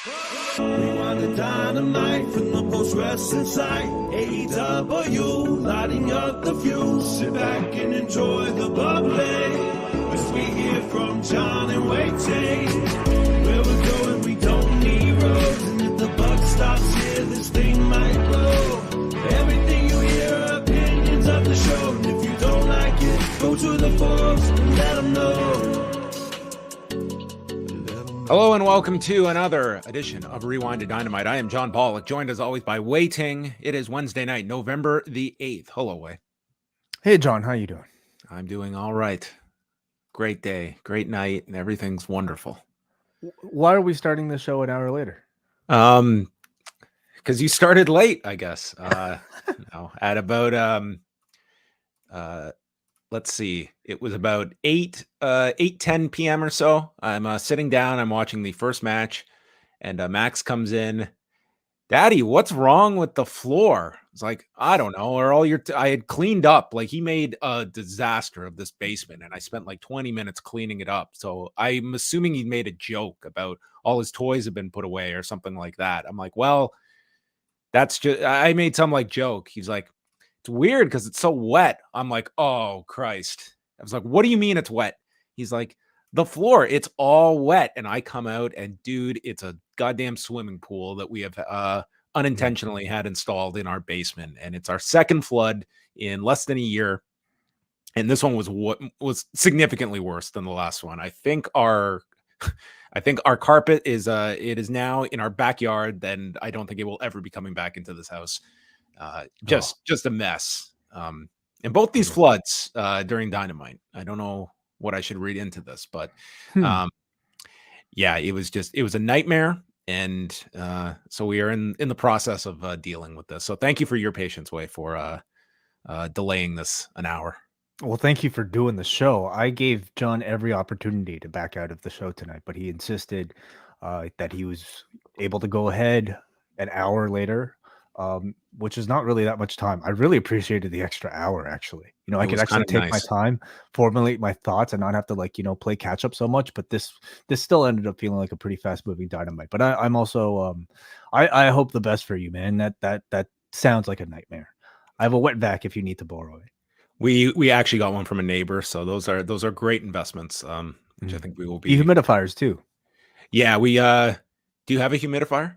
Rewind the dynamite from the post-wrestling site. AEW, lighting up the fuse. Sit back and enjoy the bubbly as we hear from John and Wai Ting. Where we're going, we don't need roads. And if the buck stops here, this thing might blow. Everything you hear are opinions of the show. And if you don't like it, go to the forums and let them know. Hello and welcome to another edition of Rewind-A-Dynamite. I am John Pollock, joined as always by Wai Ting. It is Wednesday night, November the 8th. Hello, Wai. Hey, John. How you doing? I'm doing all right. Great day, great night, and everything's wonderful. Why are we starting the show an hour later? Because you started late, I guess. No, at about let's see, it was about 8:10 p.m. or so. I'm sitting down, I'm watching the first match, and Max comes in. Daddy, what's wrong with the floor? It's like, I don't know. Or I had cleaned up. Like, he made a disaster of this basement, and I spent like 20 minutes cleaning it up. So I'm assuming he made a joke about all his toys have been put away or something like that. I'm like, well, that's just, I made some like joke. He's like, it's weird because it's so wet. I'm like, oh Christ. I was like, what do you mean it's wet? He's like, the floor, it's all wet. And I come out and dude, it's a goddamn swimming pool that we have unintentionally had installed in our basement. And it's our second flood in less than a year. And this one was significantly worse than the last one. I think our carpet is it is now in our backyard. Then I don't think it will ever be coming back into this house. Just a mess. And both these floods during Dynamite. I don't know what I should read into this, but yeah, it was a nightmare. And so we are in the process of dealing with this. So thank you for your patience, Wai, for delaying this an hour. Well, thank you for doing the show. I gave John every opportunity to back out of the show tonight, but he insisted that he was able to go ahead an hour later. Which is not really that much time. I really appreciated the extra hour, actually. You know, I could actually take my time, formulate my thoughts, and not have to play catch up so much. But this still ended up feeling like a pretty fast moving Dynamite. But I'm also I hope the best for you, man. That sounds like a nightmare. I have a wet vac if you need to borrow it. We actually got one from a neighbor, so those are great investments. Which I think we will be. Dehumidifiers too. Yeah, we do you have a humidifier?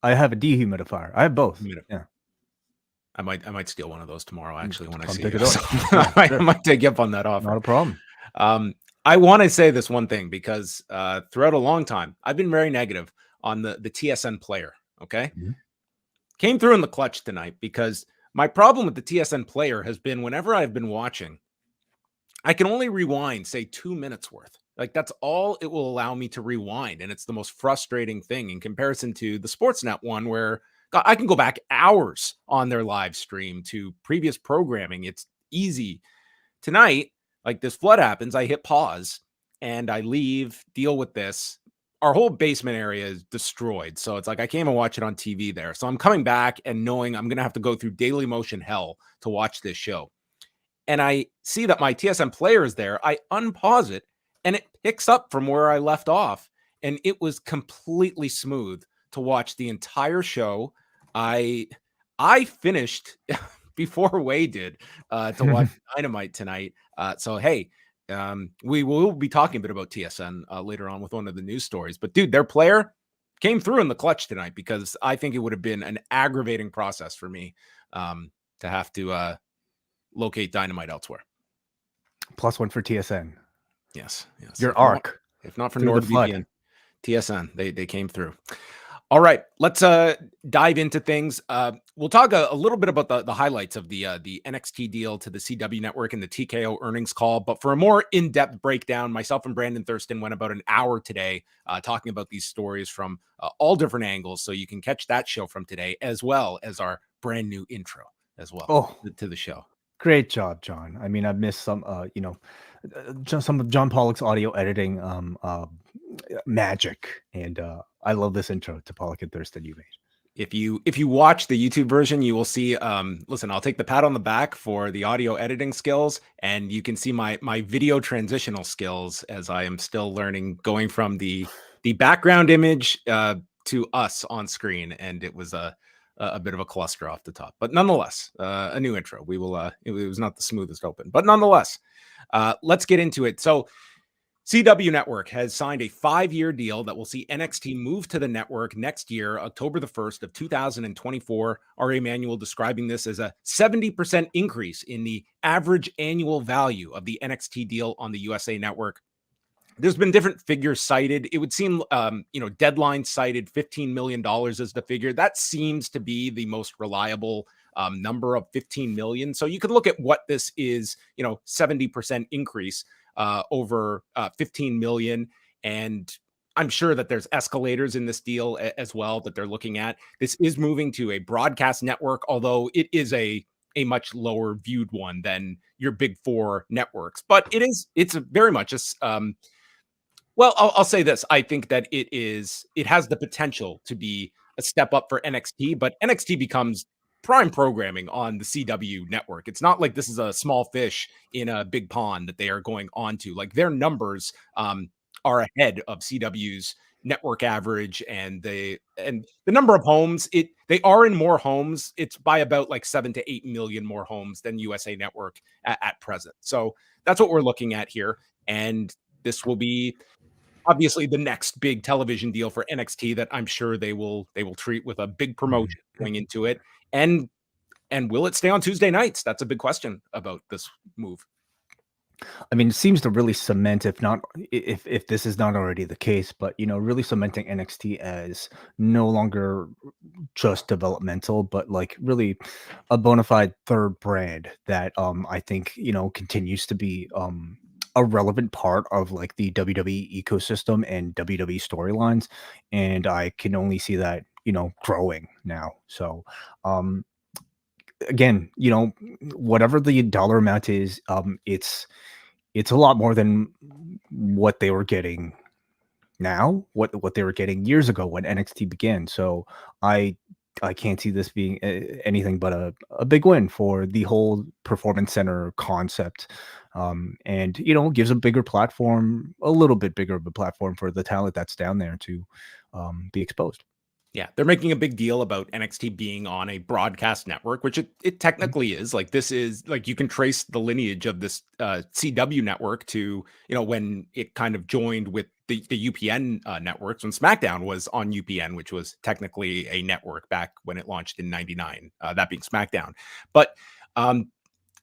I have a dehumidifier. I have both. Yeah. I might steal one of those tomorrow, actually, when I see you. So I might take you up on that offer. Not a problem. I want to say this one thing because throughout a long time, I've been very negative on the TSN player, okay? Mm-hmm. Came through in the clutch tonight because my problem with the TSN player has been whenever I've been watching, I can only rewind, say, 2 minutes worth. Like, that's all it will allow me to rewind. And it's the most frustrating thing in comparison to the Sportsnet one where I can go back hours on their live stream to previous programming. It's easy. Tonight, like this flood happens, I hit pause and I leave, deal with this. Our whole basement area is destroyed. So it's like I can't even watch it on TV there. So I'm coming back and knowing I'm going to have to go through Daily Motion hell to watch this show. And I see that my TSN player is there. I unpause it. And it picks up from where I left off. And it was completely smooth to watch the entire show. I finished before Wai did to watch Dynamite tonight. So, hey, we will be talking a bit about TSN later on with one of the news stories. But, dude, their player came through in the clutch tonight because I think it would have been an aggravating process for me to have to locate Dynamite elsewhere. +1 for TSN. Yes. Your arc. If not for NordVPN, TSN, they came through. All right, let's dive into things. We'll talk a little bit about the highlights of the NXT deal to the CW network and the TKO earnings call. But for a more in-depth breakdown, myself and Brandon Thurston went about an hour today talking about these stories from all different angles. So you can catch that show from today, as well as our brand new intro as well to the show. Great job, John. I mean, I've missed some, some of John Pollock's audio editing magic, and I love this intro to Pollock and Thurston you made. If you watch the YouTube version, you will see, listen, I'll take the pat on the back for the audio editing skills, and you can see my video transitional skills as I am still learning, going from the background image to us on screen, and it was a bit of a cluster off the top. But nonetheless, a new intro. We will. It was not the smoothest open, but nonetheless, let's get into it. So, CW Network has signed a 5-year deal that will see NXT move to the network next year, October the 1st of 2024. R.A. Manuel describing this as a 70% increase in the average annual value of the NXT deal on the USA Network. There's been different figures cited. It would seem, Deadline cited $15 million as the figure. That seems to be the most reliable number of 15 million. So you could look at what this is, 70% increase over 15 million. And I'm sure that there's escalators in this deal as well that they're looking at. This is moving to a broadcast network, although it is a much lower viewed one than your big four networks. But it's very much well, I'll say this. I think that it has the potential to be a step up for NXT, but NXT becomes prime programming on the CW network. It's not like this is a small fish in a big pond that they are going on to. Like, their numbers are ahead of CW's network average, and the number of homes, they are in more homes. It's by about like 7 to 8 million more homes than USA Network at present. So that's what we're looking at here. And this will be obviously the next big television deal for NXT that I'm sure they will treat with a big promotion going into it. And will it stay on Tuesday nights? That's a big question about this move. I mean, it seems to really cement, if this is not already the case, but really cementing NXT as no longer just developmental, but like really a bona fide third brand that I think continues to be a relevant part of like the WWE ecosystem and WWE storylines, and I can only see that growing now. So again, whatever the dollar amount is, it's a lot more than what they were getting now, what they were getting years ago when NXT began. So I can't see this being anything but a big win for the whole performance center concept. And gives a bigger platform, a little bit bigger of a platform for the talent that's down there to be exposed. Yeah, they're making a big deal about NXT being on a broadcast network, which it technically is. Like, this is like, you can trace the lineage of this CW network to when it kind of joined with the UPN networks, when SmackDown was on UPN, which was technically a network back when it launched in '99. That being SmackDown, but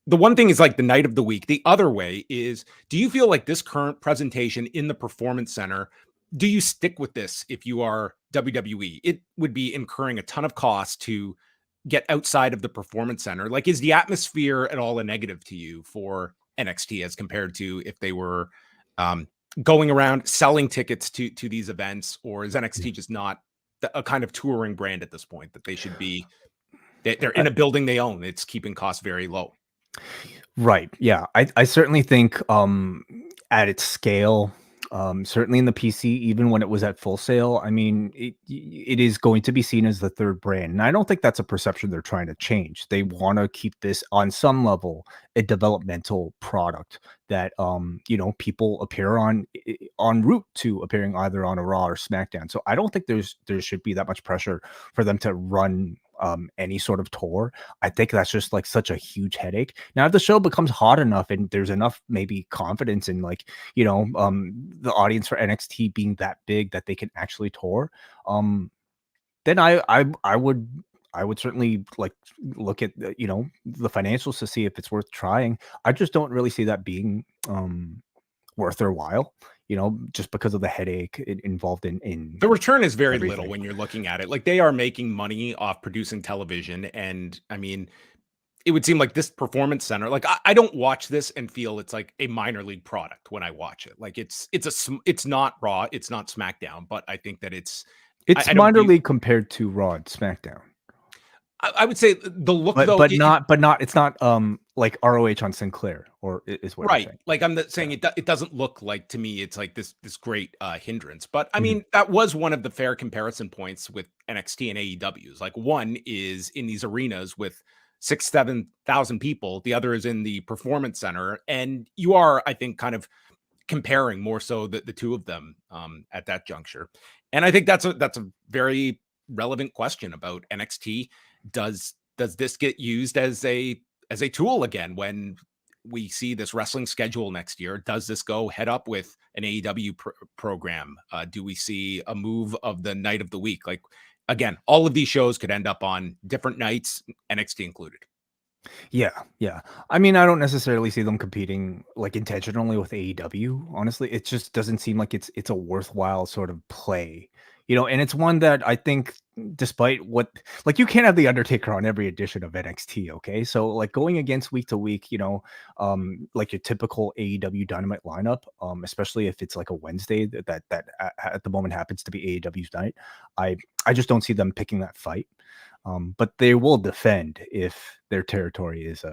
the one thing is like the night of the week. The other way is, do you feel like this current presentation in the Performance Center, do you stick with this if you are WWE? It would be incurring a ton of cost to get outside of the Performance Center. Like, is the atmosphere at all a negative to you for NXT as compared to if they were going around selling tickets to these events? Or is NXT just not a kind of touring brand at this point that they should be? They're in a building they own. It's keeping costs very low. Right. Yeah. I certainly think at its scale, certainly in the PC, even when it was at Full Sail, I mean, it is going to be seen as the third brand. And I don't think that's a perception they're trying to change. They want to keep this on some level a developmental product that people appear on route to appearing either on a Raw or SmackDown. So I don't think there should be that much pressure for them to run any sort of tour. I think that's just like such a huge headache. Now, if the show becomes hot enough and there's enough maybe confidence in like the audience for NXT being that big that they can actually tour, then I would certainly like look at the financials to see if it's worth trying. I just don't really see that being worth their while, just because of the headache involved in the return is very everything. little when you're looking at it. Like, they are making money off producing television. And I mean, it would seem like this Performance Center, like I don't watch this and feel it's like a minor league product when I watch it. Like, it's not Raw, it's not SmackDown, but I think that it's minor league compared to Raw and SmackDown. I would say the look, but, though, but not it's not like ROH on Sinclair, or is what right. you're saying. Like, I'm saying it doesn't look like, to me, it's like this great hindrance. But I mean, that was one of the fair comparison points with NXT and AEWs. Like, one is in these arenas with 6,000-7,000 people, the other is in the Performance Center, and you are, I think, kind of comparing more so the two of them at that juncture. And I think that's a very relevant question about NXT. Does this get used as a tool again when we see this wrestling schedule next year? Does this go head up with an AEW program? Do we see a move of the night of the week? Like, again, all of these shows could end up on different nights, NXT included. Yeah. I mean, I don't necessarily see them competing like intentionally with AEW. Honestly, it just doesn't seem like it's a worthwhile sort of play, and it's one that I think, despite what, like, you can't have the Undertaker on every edition of NXT. Okay, so like going against week to week, like your typical AEW Dynamite lineup, especially if it's like a Wednesday that at the moment happens to be AEW's night, I just don't see them picking that fight. But they will defend if their territory is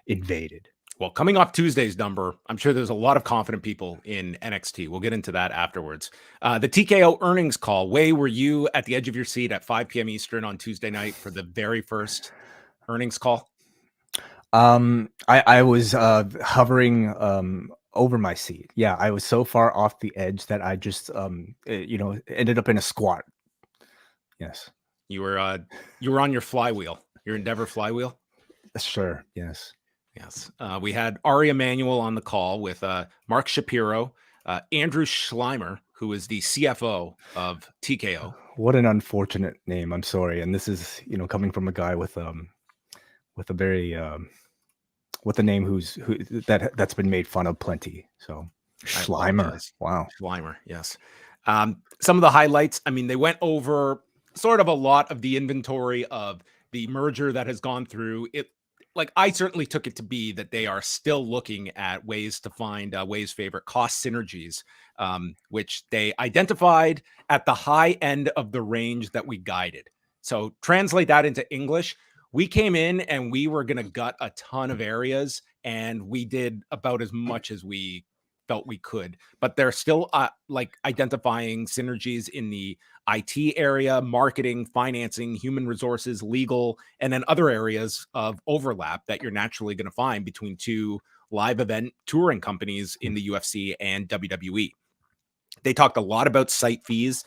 invaded. Well, coming off Tuesday's number, I'm sure there's a lot of confident people in NXT. We'll get into that afterwards. The TKO earnings call. Wai, were you at the edge of your seat at 5 p.m. Eastern on Tuesday night for the very first earnings call? I was hovering over my seat. Yeah, I was so far off the edge that I just ended up in a squat. Yes. You were on your flywheel, your Endeavor flywheel. Sure. Yes. We had Ari Emanuel on the call with Mark Shapiro, Andrew Schleimer, who is the CFO of TKO. What an unfortunate name. I'm sorry. And this is, coming from a guy with a very with a name that's been made fun of plenty. So Schleimer. Wow. Schleimer. Yes. Some of the highlights. I mean, they went over sort of a lot of the inventory of the merger that has gone through it. Like, I certainly took it to be that they are still looking at ways to find Wai's favorite cost synergies, which they identified at the high end of the range that we guided. So translate that into English. We came in and we were going to gut a ton of areas, and we did about as much as we felt we could, but they're still like identifying synergies in the IT area, marketing, financing, human resources, legal, and then other areas of overlap that you're naturally going to find between two live event touring companies in the UFC and WWE. They talked a lot about site fees,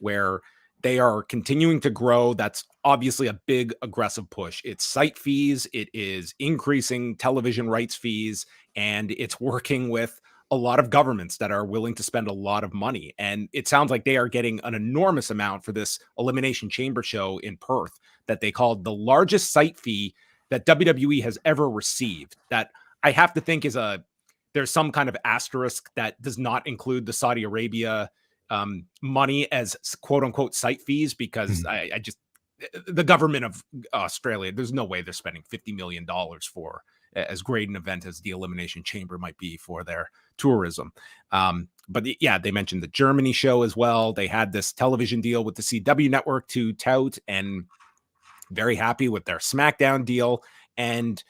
where they are continuing to grow. That's obviously a big aggressive push. It's site fees, it is increasing television rights fees, and it's working with a lot of governments that are willing to spend a lot of money. And it sounds like they are getting an enormous amount for this Elimination Chamber show in Perth that they called the largest site fee that WWE has ever received. That I have to think there's some kind of asterisk that does not include the Saudi Arabia money as quote unquote site fees, because I just, the government of Australia, there's no way they're spending $50 million for as great an event as the Elimination Chamber might be for their tourism. But yeah, they mentioned the Germany show as well. They had this television deal with the CW network to tout, and very happy with their SmackDown deal, and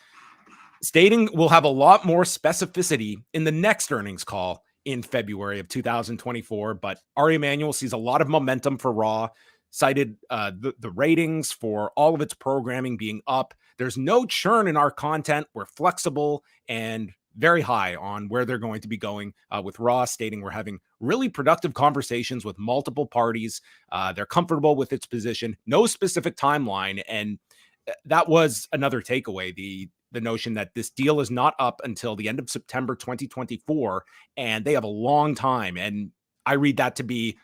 stating we'll have a lot more specificity in the next earnings call in February of 2024. But Ari Emanuel sees a lot of momentum for Raw, cited the ratings for all of its programming being up. There's no churn in our content. We're flexible and very high on where they're going to be going with Raw, stating we're having really productive conversations with multiple parties. They're comfortable with its position, no specific timeline. And that was another takeaway, the notion that this deal is not up until the end of September 2024, and they have a long time. And I read that to be,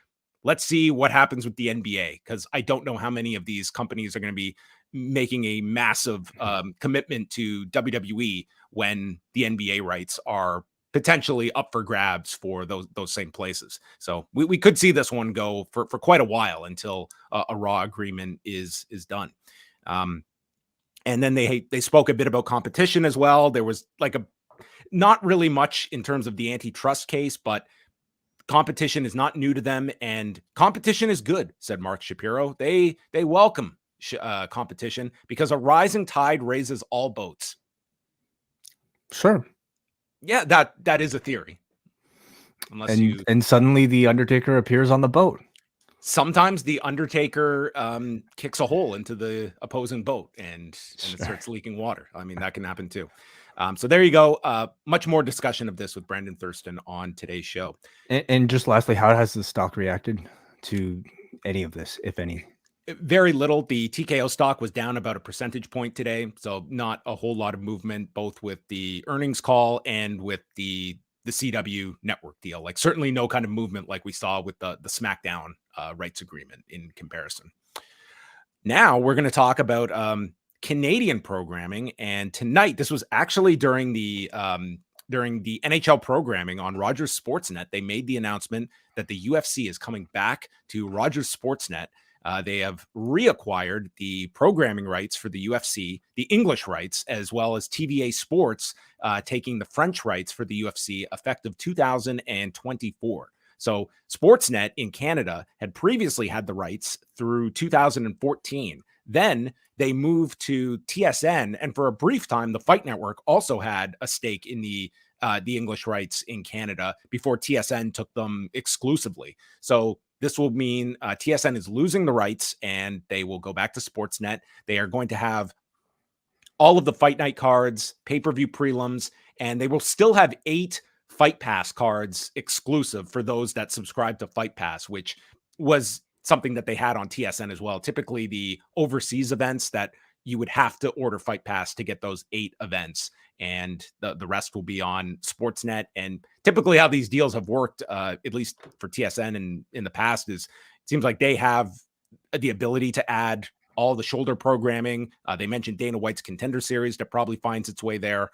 let's see what happens with the NBA, because I don't know how many of these companies are going to be making a massive commitment to WWE when the NBA rights are potentially up for grabs for those same places. So we could see this one go for quite a while until a Raw agreement is done. And then they spoke a bit about competition as well. There was like not really much in terms of the antitrust case, but competition is not new to them, and competition is good, said Mark Shapiro. They welcome competition because a rising tide raises all boats. Sure. Yeah, that is a theory. And suddenly the Undertaker appears on the boat. Sometimes the Undertaker kicks a hole into the opposing boat and it starts leaking water. I mean, that can happen too. So there you go. Much more discussion of this with Brandon Thurston on today's show. And just lastly, how has the stock reacted to any of this, if any? Very little. The TKO stock was down about a percentage point today, so not a whole lot of movement, both with the earnings call and with the CW network deal. Like certainly no kind of movement like we saw with the SmackDown rights agreement in comparison. Now we're going to talk about Canadian programming, and tonight this was actually during the NHL programming on Rogers Sportsnet. They made the announcement that the UFC is coming back to Rogers Sportsnet. They have reacquired the programming rights for the UFC, the English rights, as well as TVA Sports taking the French rights for the UFC effective 2024. So Sportsnet in Canada had previously had the rights through 2014. Then they moved to TSN, and for a brief time, the Fight Network also had a stake in the English rights in Canada before TSN took them exclusively. So this will mean TSN is losing the rights and they will go back to Sportsnet. They are going to have all of the Fight Night cards, pay-per-view prelims, and they will still have 8 Fight Pass cards exclusive for those that subscribe to Fight Pass, which was something that they had on TSN as well. Typically the overseas events that you would have to order Fight Pass to get those 8 events, and the rest will be on Sportsnet. And typically how these deals have worked, at least for TSN and in the past, is it seems like they have the ability to add all the shoulder programming. They mentioned Dana White's Contender Series that probably finds its way there.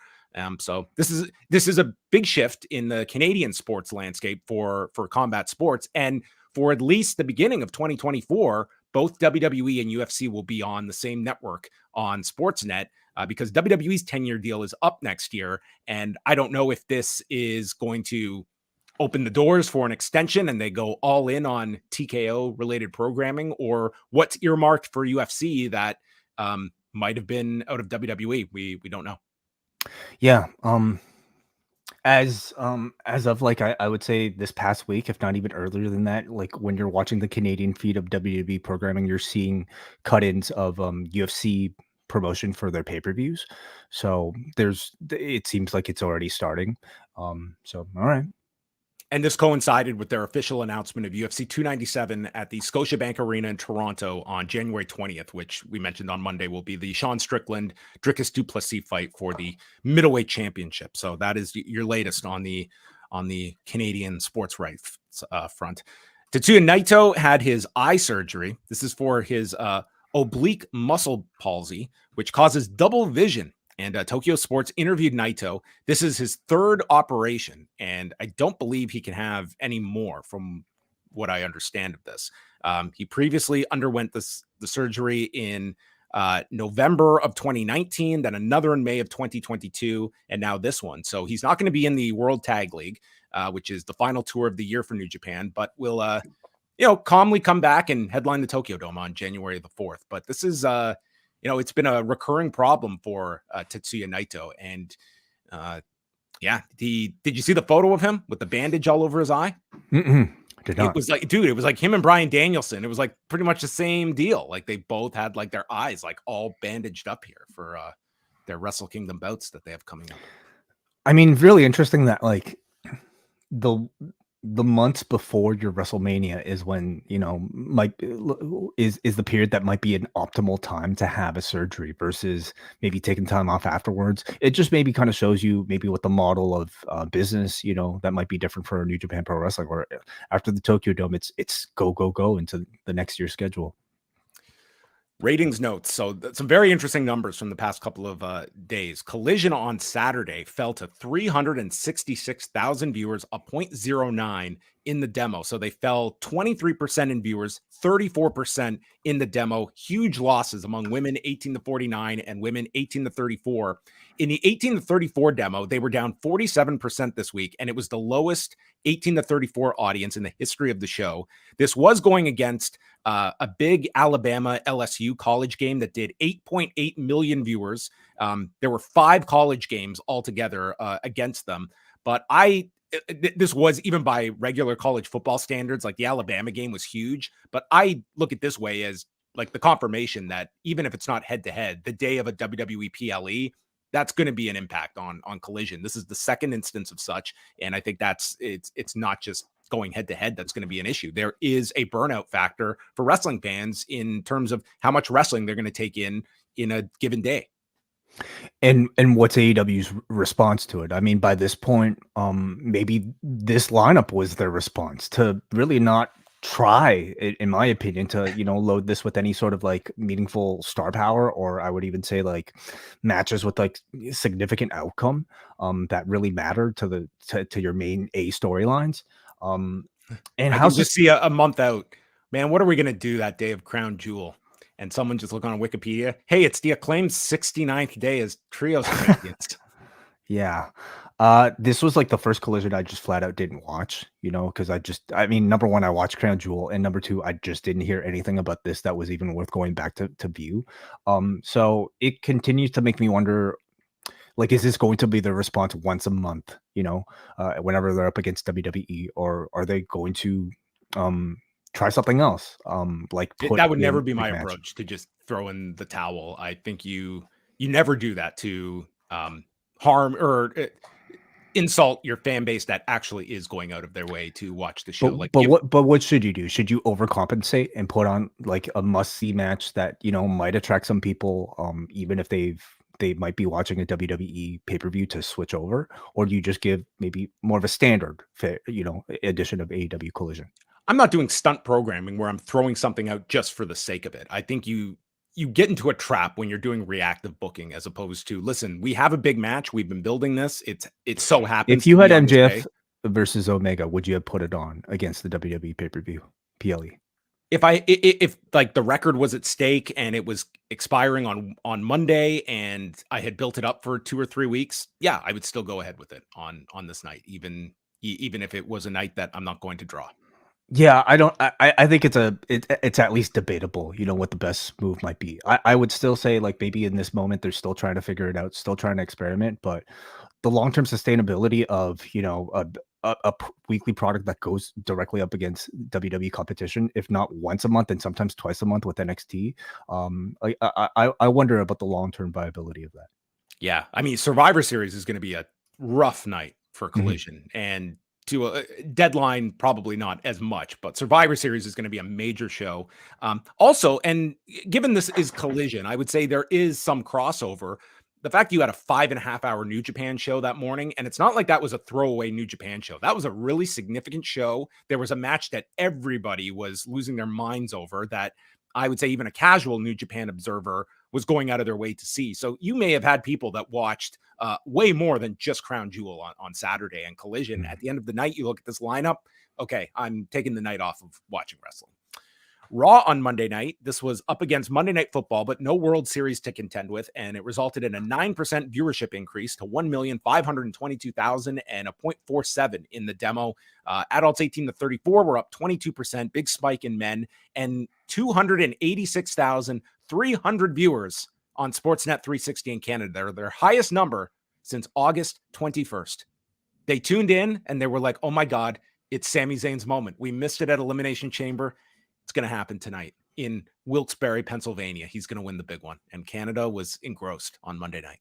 So this is a big shift in the Canadian sports landscape for combat sports, and for at least the beginning of 2024, both WWE and UFC will be on the same network on Sportsnet because WWE's 10-year deal is up next year. And I don't know if this is going to open the doors for an extension and they go all in on TKO related programming, or what's earmarked for UFC that might have been out of WWE. We don't know. Yeah. As of like I would say this past week, if not even earlier than that, like when you're watching the Canadian feed of WWE programming, you're seeing cut-ins of UFC promotion for their pay-per-views. So it seems like it's already starting. So all right. And this coincided with their official announcement of UFC 297 at the Scotiabank Arena in Toronto on January 20th, which we mentioned on Monday will be the Sean Strickland Dricus du Plessis fight for the middleweight championship. So that is your latest on the Canadian sports rights front. Tetsuya Naito had his eye surgery. This is for his oblique muscle palsy, which causes double vision. And Tokyo Sports interviewed Naito. This is his 3rd operation, and I don't believe he can have any more from what I understand of this. He previously underwent the surgery in November of 2019, then another in May of 2022, and now this one. So he's not going to be in the World Tag League, which is the final tour of the year for New Japan, but will calmly come back and headline the Tokyo Dome on January the 4th. But this is it's been a recurring problem for Tetsuya Naito. And did you see the photo of him with the bandage all over his eye? Did not. It was like, dude, it was like him and Bryan Danielson. It was like pretty much the same deal. Like they both had like their eyes like all bandaged up here for their Wrestle Kingdom bouts that they have coming up. I mean, really interesting that like the months before your WrestleMania is when, is the period that might be an optimal time to have a surgery versus maybe taking time off afterwards. It just maybe kind of shows you maybe what the model of business, that might be different for New Japan Pro Wrestling, or after the Tokyo Dome, it's go into the next year's schedule. Ratings notes. So some very interesting numbers from the past couple of days. Collision on Saturday fell to 366,000 viewers, a 0.09 in the demo. So they fell 23% in viewers, 34% in the demo. Huge losses among women 18 to 49 and women 18 to 34. In the 18 to 34 demo, they were down 47% this week, and it was the lowest 18 to 34 audience in the history of the show. This was going against a big Alabama LSU college game that did 8.8 million viewers. There were 5 college games altogether against them. But this was, even by regular college football standards, like the Alabama game was huge. But I look at this way as like the confirmation that even if it's not head to head, the day of a WWE PLE, that's going to be an impact on Collision. This is the second instance of such. And I think it's not just going head to head that's going to be an issue. There is a burnout factor for wrestling fans in terms of how much wrestling they're going to take in a given day. And what's AEW's response to it? I mean, by this point, maybe this lineup was their response to really not try, in my opinion, to load this with any sort of like meaningful star power, or I would even say like matches with like significant outcome that really matter to your main A storylines. And I can just see a month out, man. What are we gonna do that day of Crown Jewel? And someone just look on Wikipedia. Hey, it's the Acclaimed 69th day as trios champions. Yeah. This was like the first Collision I just flat out didn't watch, because I mean, number one, I watched Crown Jewel, and number two, I just didn't hear anything about this that was even worth going back to view. So it continues to make me wonder, like, is this going to be the response once a month, whenever they're up against WWE, or are they going to try something else? That would never be my approach, to just throw in the towel. I think you never do that to harm or insult your fan base that actually is going out of their way to watch the show. But what should you do? Should you overcompensate and put on like a must-see match that might attract some people, even if they might be watching a WWE pay-per-view to switch over, or do you just give maybe more of a standard edition of AEW Collision? I'm not doing stunt programming where I'm throwing something out just for the sake of it. I think you get into a trap when you're doing reactive booking, as opposed to, listen, we have a big match. We've been building this. It so happens. If you had MJF versus Omega, would you have put it on against the WWE pay-per-view PLE? If like the record was at stake and it was expiring on Monday and I had built it up for 2 or 3 weeks, yeah, I would still go ahead with it on this night, even if it was a night that I'm not going to draw. Yeah, I think it's at least debatable, what the best move might be. I would still say, like, maybe in this moment they're still trying to figure it out, still trying to experiment, but the long-term sustainability of, a weekly product that goes directly up against WWE competition, if not once a month and sometimes twice a month with NXT, I wonder about the long-term viability of that. Yeah, I mean, Survivor Series is going to be a rough night for Collision, and to a deadline, probably not as much, but Survivor Series is going to be a major show. Also, and given this is Collision, I would say there is some crossover. The fact you had a 5.5-hour New Japan show that morning, and it's not like that was a throwaway New Japan show. That was a really significant show. There was a match that everybody was losing their minds over, that I would say even a casual New Japan observer was going out of their way to see. So you may have had people that watched way more than just Crown Jewel on Saturday and Collision. At the end of the night, you look at this lineup. Okay, I'm taking the night off of watching wrestling. Raw on Monday night. This was up against Monday Night Football, but no World Series to contend with, and it resulted in a 9% viewership increase to 1,522,000 and a 0.47 in the demo. Adults 18 to 34 were up 22%, big spike in men, and 286,300 viewers on Sportsnet 360 in Canada. They're their highest number since August 21st. They tuned in and they were like, oh my God, it's Sami Zayn's moment. We missed it at Elimination Chamber. It's going to happen tonight in Wilkes-Barre, Pennsylvania. He's going to win the big one. And Canada was engrossed on Monday night.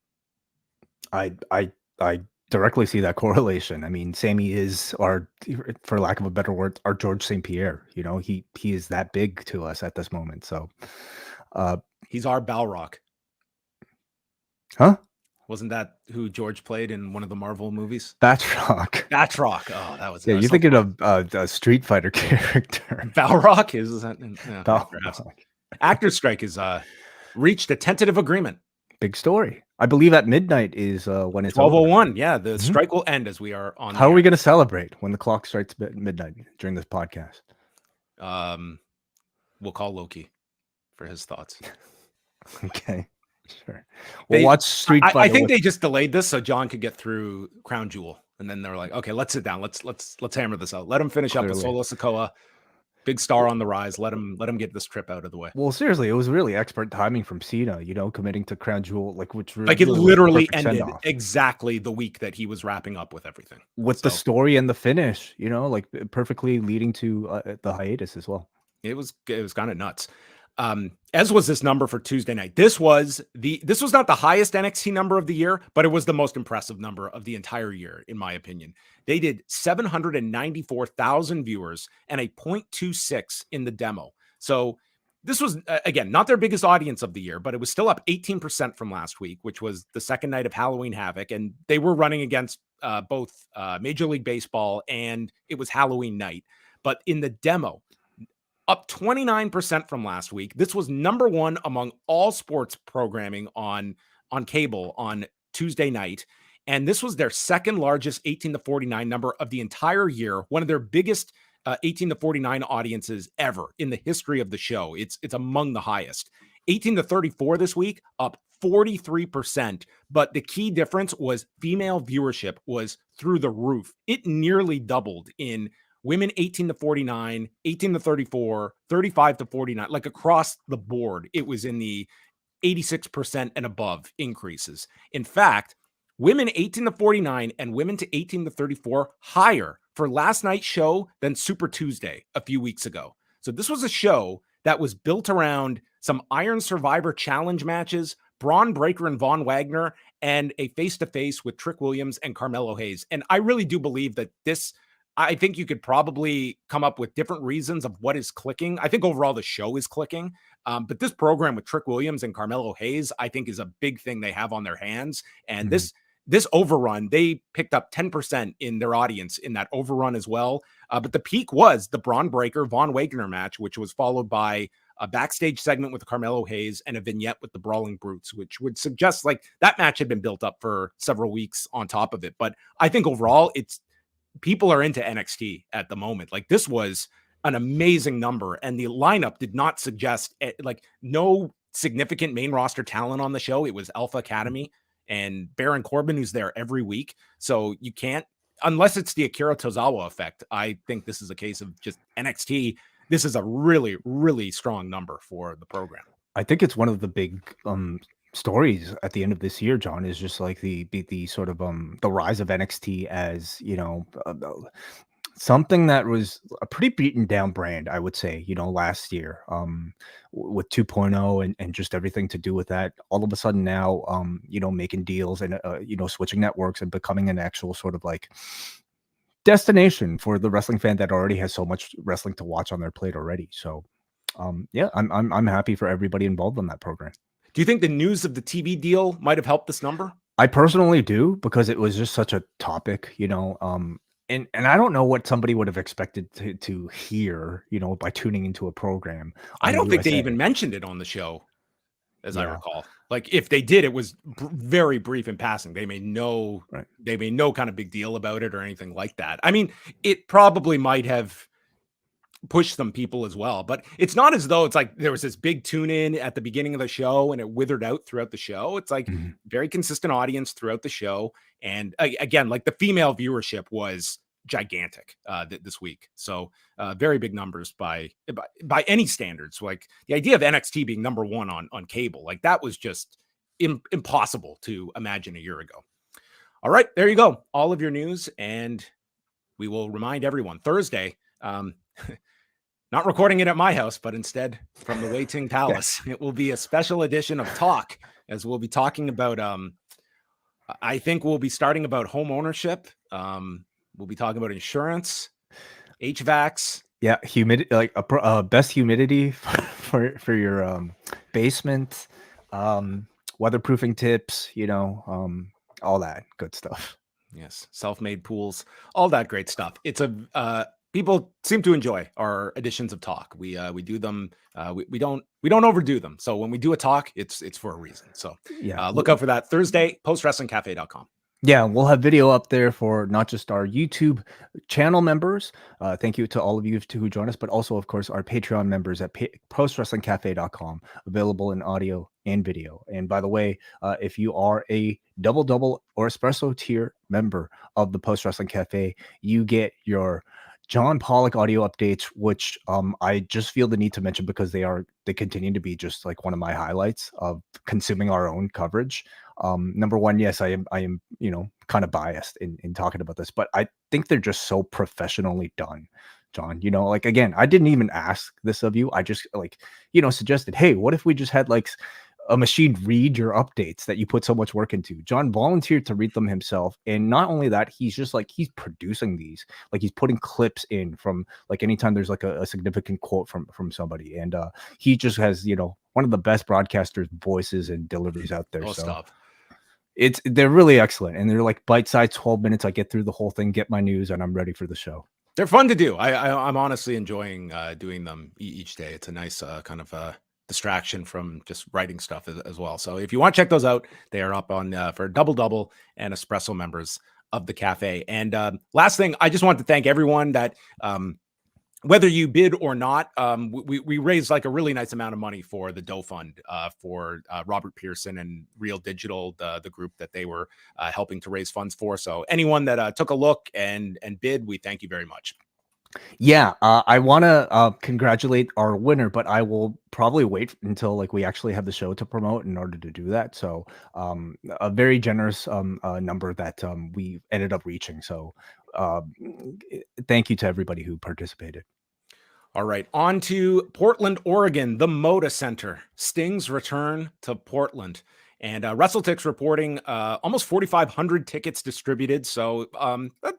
I directly see that correlation. I mean, Sami is our, for lack of a better word, our George St. Pierre. He is that big to us at this moment. So he's our Balrog. Huh? Wasn't that who George played in one of the Marvel movies? Batroc. Oh, that was. Yeah, you're thinking of a Street Fighter character. Balrog is that? Yeah, perhaps. Actors strike has reached a tentative agreement. Big story. I believe at midnight is when it's 12:01. Yeah, the strike will end as we are on. How are we going to celebrate when the clock strikes midnight during this podcast? We'll call Loki for his thoughts. Okay. Sure. We'll watch Street Fighter. I think they just delayed this so John could get through Crown Jewel, and then they're like, "Okay, let's sit down. Let's hammer this out. Let him finish up with Solo Sikoa, big star on the rise. Let him get this trip out of the way." Well, seriously, it was really expert timing from Cena. Committing to Crown Jewel, which really, it literally ended exactly the week that he was wrapping up with everything, with the story and the finish. Perfectly leading to the hiatus as well. It was kind of nuts. As was this number for Tuesday night. This was not the highest NXT number of the year, but it was the most impressive number of the entire year, in my opinion. They did 794,000 viewers and a 0.26 in the demo. So this was, again, not their biggest audience of the year, but it was still up 18% from last week, which was the second night of Halloween Havoc. And they were running against both Major League Baseball and it was Halloween night. But in the demo, up 29% from last week. This was number one among all sports programming on cable on Tuesday night. And this was their second largest 18 to 49 number of the entire year, one of their biggest 18 to 49 audiences ever in the history of the show. It's among the highest. 18 to 34 this week, up 43%. But the key difference was female viewership was through the roof. It nearly doubled in women 18 to 49, 18 to 34, 35 to 49, like across the board, it was in the 86% and above increases. In fact, women 18 to 49 and women to 18 to 34 higher for last night's show than Super Tuesday a few weeks ago. So this was a show that was built around some Iron Survivor Challenge matches, Braun Breaker and Von Wagner, and a face-to-face with Trick Williams and Carmelo Hayes. And I really do believe that I think you could probably come up with different reasons of what is clicking. I think overall the show is clicking. But this program with Trick Williams and Carmelo Hayes, I think is a big thing they have on their hands. And this overrun, they picked up 10% in their audience in that overrun as well. But the peak was the Braun Breaker Von Wagner match, which was followed by a backstage segment with Carmelo Hayes and a vignette with the Brawling Brutes, which would suggest like that match had been built up for several weeks on top of it. But I think overall people are into NXT at the moment. Like this was an amazing number and the lineup did not suggest like no significant main roster talent on the show. It was Alpha Academy and Baron Corbin, who's there every week. So you can't, unless it's the Akira Tozawa effect. I think this is a case of just NXT. This is a really, really strong number for the program. I think it's one of the big stories at the end of this year, John, is just like the sort of the rise of NXT as, you know, something that was a pretty beaten down brand, I would say, you know, last year with 2.0 and just everything to do with that. All of a sudden now, you know, making deals and, you know, switching networks and becoming an actual sort of like destination for the wrestling fan that already has so much wrestling to watch on their plate already. So yeah, I'm happy for everybody involved in that program. Do you think the news of the TV deal might have helped this number? I personally do, because it was just such a topic, you know, and I don't know what somebody would have expected to hear, you know, by tuning into a program. I don't think they even mentioned it on the show, as I recall. Like if they did, it was very brief in passing. They made no kind of big deal about it or anything like that. I mean, it probably might have push some people as well, but it's not as though it's like there was this big tune in at the beginning of the show and it withered out throughout the show. It's like very consistent audience throughout the show. And again, like the female viewership was gigantic this week. So very big numbers by any standards. Like the idea of NXT being number one on cable, like that was just impossible to imagine a year ago. All right, there you go. All of your news. And we will remind everyone Thursday, not recording it at my house, but instead from the Wai Ting Palace. It will be a special edition of Talk, as we'll be talking about, I think we'll be starting about home ownership. We'll be talking about insurance, HVACs. Yeah, humidity, like best humidity for your basement, weatherproofing tips, you know, all that good stuff. Yes, self-made pools, all that great stuff. It's people seem to enjoy our editions of Talk. We do them. We don't overdo them. So when we do a Talk, it's for a reason. So yeah, look out for that Thursday, postwrestlingcafe.com. Yeah, we'll have video up there for not just our YouTube channel members. Thank you to all of you who join us, but also, of course, our Patreon members at postwrestlingcafe.com, available in audio and video. And by the way, if you are a double or espresso tier member of the Post Wrestling Cafe, you get your John Pollock audio updates, which I just feel the need to mention because they continue to be just like one of my highlights of consuming our own coverage. Number one, yes, I am, you know, kind of biased in talking about this, but I think they're just so professionally done John. You know, like, again, I didn't even ask this of you. I just, like, suggested, hey, what if we just had like a machine read your updates that you put so much work into? John volunteered to read them himself. And not only that, he's just like, he's producing these, like he's putting clips in from like anytime there's like a significant quote from somebody. And he just has, one of the best broadcasters voices and deliveries out there. Stop. They're really excellent. And they're like bite-sized 12 minutes. I get through the whole thing, get my news, and I'm ready for the show. They're fun to do. I'm honestly enjoying doing them each day. It's a nice kind of distraction from just writing stuff as well. So if you want to check those out, they are up on for Double and Espresso members of the cafe. And last thing, I just want to thank everyone that whether you bid or not, we raised like a really nice amount of money for the Doe Fund for Robert Pearson and Real Digital, the group that they were helping to raise funds for. So anyone that took a look and bid, we thank you very much. Yeah, I want to congratulate our winner, but I will probably wait until like we actually have the show to promote in order to do that. So a very generous number that we ended up reaching. So thank you to everybody who participated. All right, on to Portland, Oregon, the Moda Center. Sting's return to Portland. And WrestleTix reporting almost 4,500 tickets distributed. So that's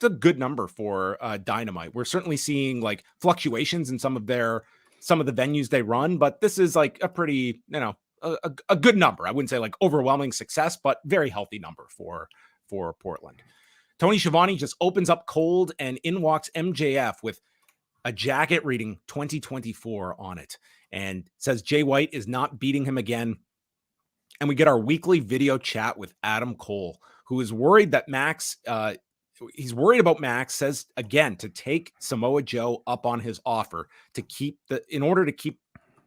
a good number for Dynamite. We're certainly seeing like fluctuations in some of the venues they run, but this is like a pretty, a good number. I wouldn't say like overwhelming success, but very healthy number for Portland. Tony Schiavone just opens up cold, and in walks MJF with a jacket reading 2024 on it, and says Jay White is not beating him again. And we get our weekly video chat with Adam Cole, who is worried that he's worried about Max, says again to take Samoa Joe up on his offer in order to keep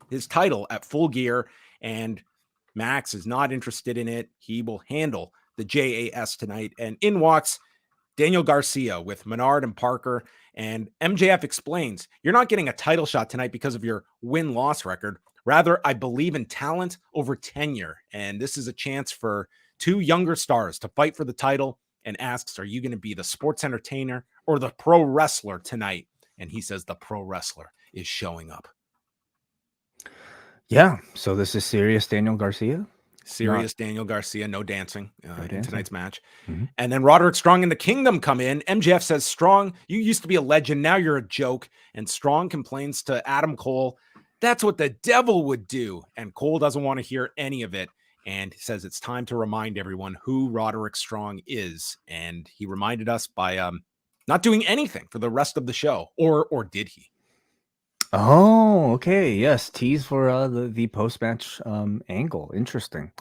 his title at Full Gear. And Max is not interested in it. He will handle the JAS tonight. And in walks Daniel Garcia with Menard and Parker. And MJF explains, you're not getting a title shot tonight because of your win-loss record. Rather, I believe in talent over tenure. And this is a chance for two younger stars to fight for the title, and asks, are you going to be the sports entertainer or the pro wrestler tonight? And he says the pro wrestler is showing up. Yeah. So this is serious Daniel Garcia? Daniel Garcia, no dancing in tonight's match. Mm-hmm. And then Roderick Strong and the Kingdom come in. MJF says, Strong, you used to be a legend. Now you're a joke. And Strong complains to Adam Cole, that's what the devil would do. And Cole doesn't want to hear any of it. And he says it's time to remind everyone who Roderick Strong is. And he reminded us by not doing anything for the rest of the show. Or did he? Oh, okay. Yes. Tease for the post-match angle. Interesting.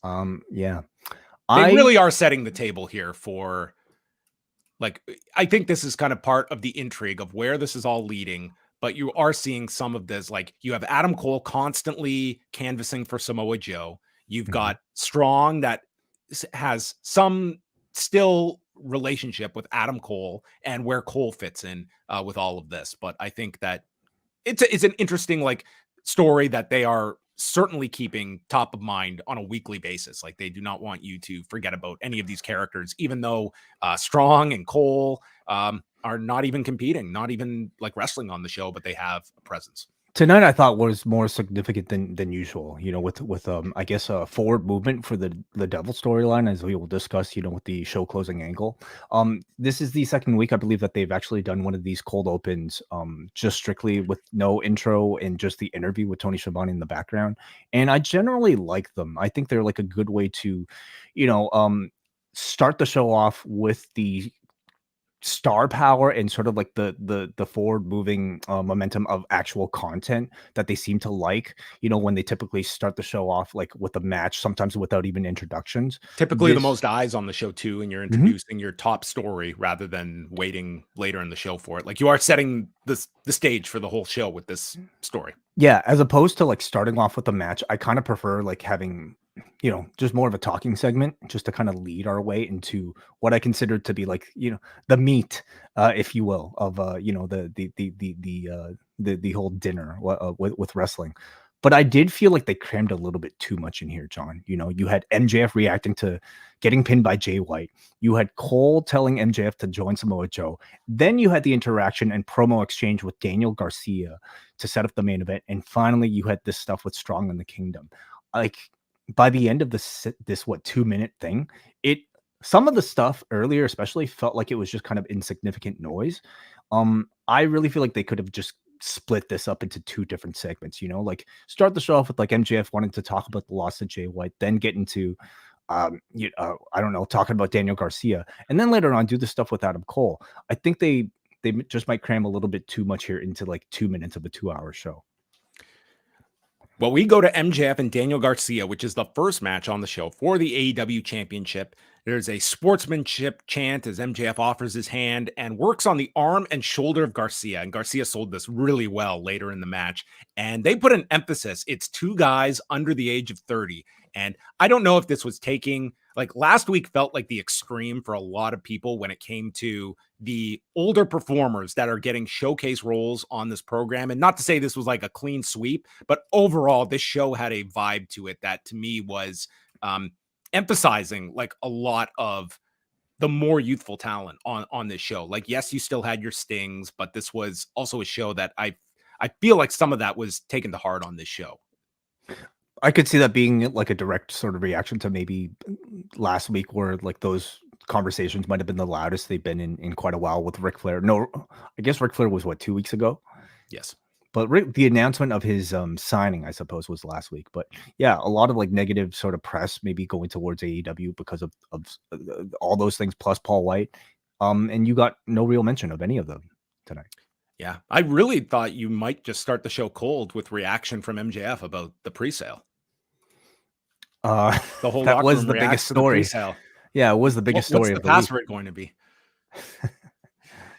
Mm-hmm. Yeah. They really are setting the table here for, like, I think this is kind of part of the intrigue of where this is all leading. But you are seeing some of this, like you have Adam Cole constantly canvassing for Samoa Joe. You've got Strong that has some still relationship with Adam Cole and where Cole fits in with all of this. But I think that it's an interesting like story that they are certainly keeping top of mind on a weekly basis. Like they do not want you to forget about any of these characters, even though Strong and Cole are not even competing, not even like wrestling on the show, but they have a presence. Tonight, I thought was more significant than usual, with I guess a forward movement for the Devil storyline, as we will discuss, with the show closing angle. This is the second week, I believe, that they've actually done one of these cold opens, just strictly with no intro and just the interview with Tony Schiavone in the background. And I generally like them. I think they're like a good way to, start the show off with the star power and sort of like the forward moving momentum of actual content that they seem to like, when they typically start the show off like with a match, sometimes without even introductions. Typically the most eyes on the show too, and you're introducing your top story rather than waiting later in the show for it. Like you are setting the stage for the whole show with this story. Yeah, as opposed to like starting off with a match, I kind of prefer like having just more of a talking segment just to kind of lead our way into what I consider to be like, the meat, if you will, of, the whole dinner with wrestling. But I did feel like they crammed a little bit too much in here, John. You know, you had MJF reacting to getting pinned by Jay White. You had Cole telling MJF to join Samoa Joe. Then you had the interaction and promo exchange with Daniel Garcia to set up the main event. And finally, you had this stuff with Strong in the Kingdom. Like, by the end of this 2-minute thing, some of the stuff earlier especially felt like it was just kind of insignificant noise. I really feel like they could have just split this up into 2 different segments, you know, like start the show off with like MJF wanting to talk about the loss of Jay White, then get into I don't know, talking about Daniel Garcia, and then later on do the stuff with Adam Cole. I think they just might cram a little bit too much here into like 2 minutes of a 2-hour show. Well, we go to MJF and Daniel Garcia, which is the first match on the show for the AEW Championship. There's a sportsmanship chant as MJF offers his hand and works on the arm and shoulder of Garcia. And Garcia sold this really well later in the match. And they put an emphasis. It's 2 guys under the age of 30. And I don't know if this was taking, like last week felt like the extreme for a lot of people when it came to the older performers that are getting showcase roles on this program. And not to say this was like a clean sweep, but overall, this show had a vibe to it that to me was emphasizing like a lot of the more youthful talent on this show. Like, yes, you still had your stings, but this was also a show that I feel like some of that was taken to heart on this show. I could see that being like a direct sort of reaction to maybe last week where like those conversations might have been the loudest they've been in quite a while with Ric Flair. No, I guess Ric Flair was 2 weeks ago? Yes. But the announcement of his signing, I suppose, was last week. But yeah, a lot of like negative sort of press maybe going towards AEW because of all those things, plus Paul White. And you got no real mention of any of them tonight. Yeah, I really thought you might just start the show cold with reaction from MJF about the pre-sale. The whole that was the biggest story. Yeah, it was the biggest story. What's the password going to be?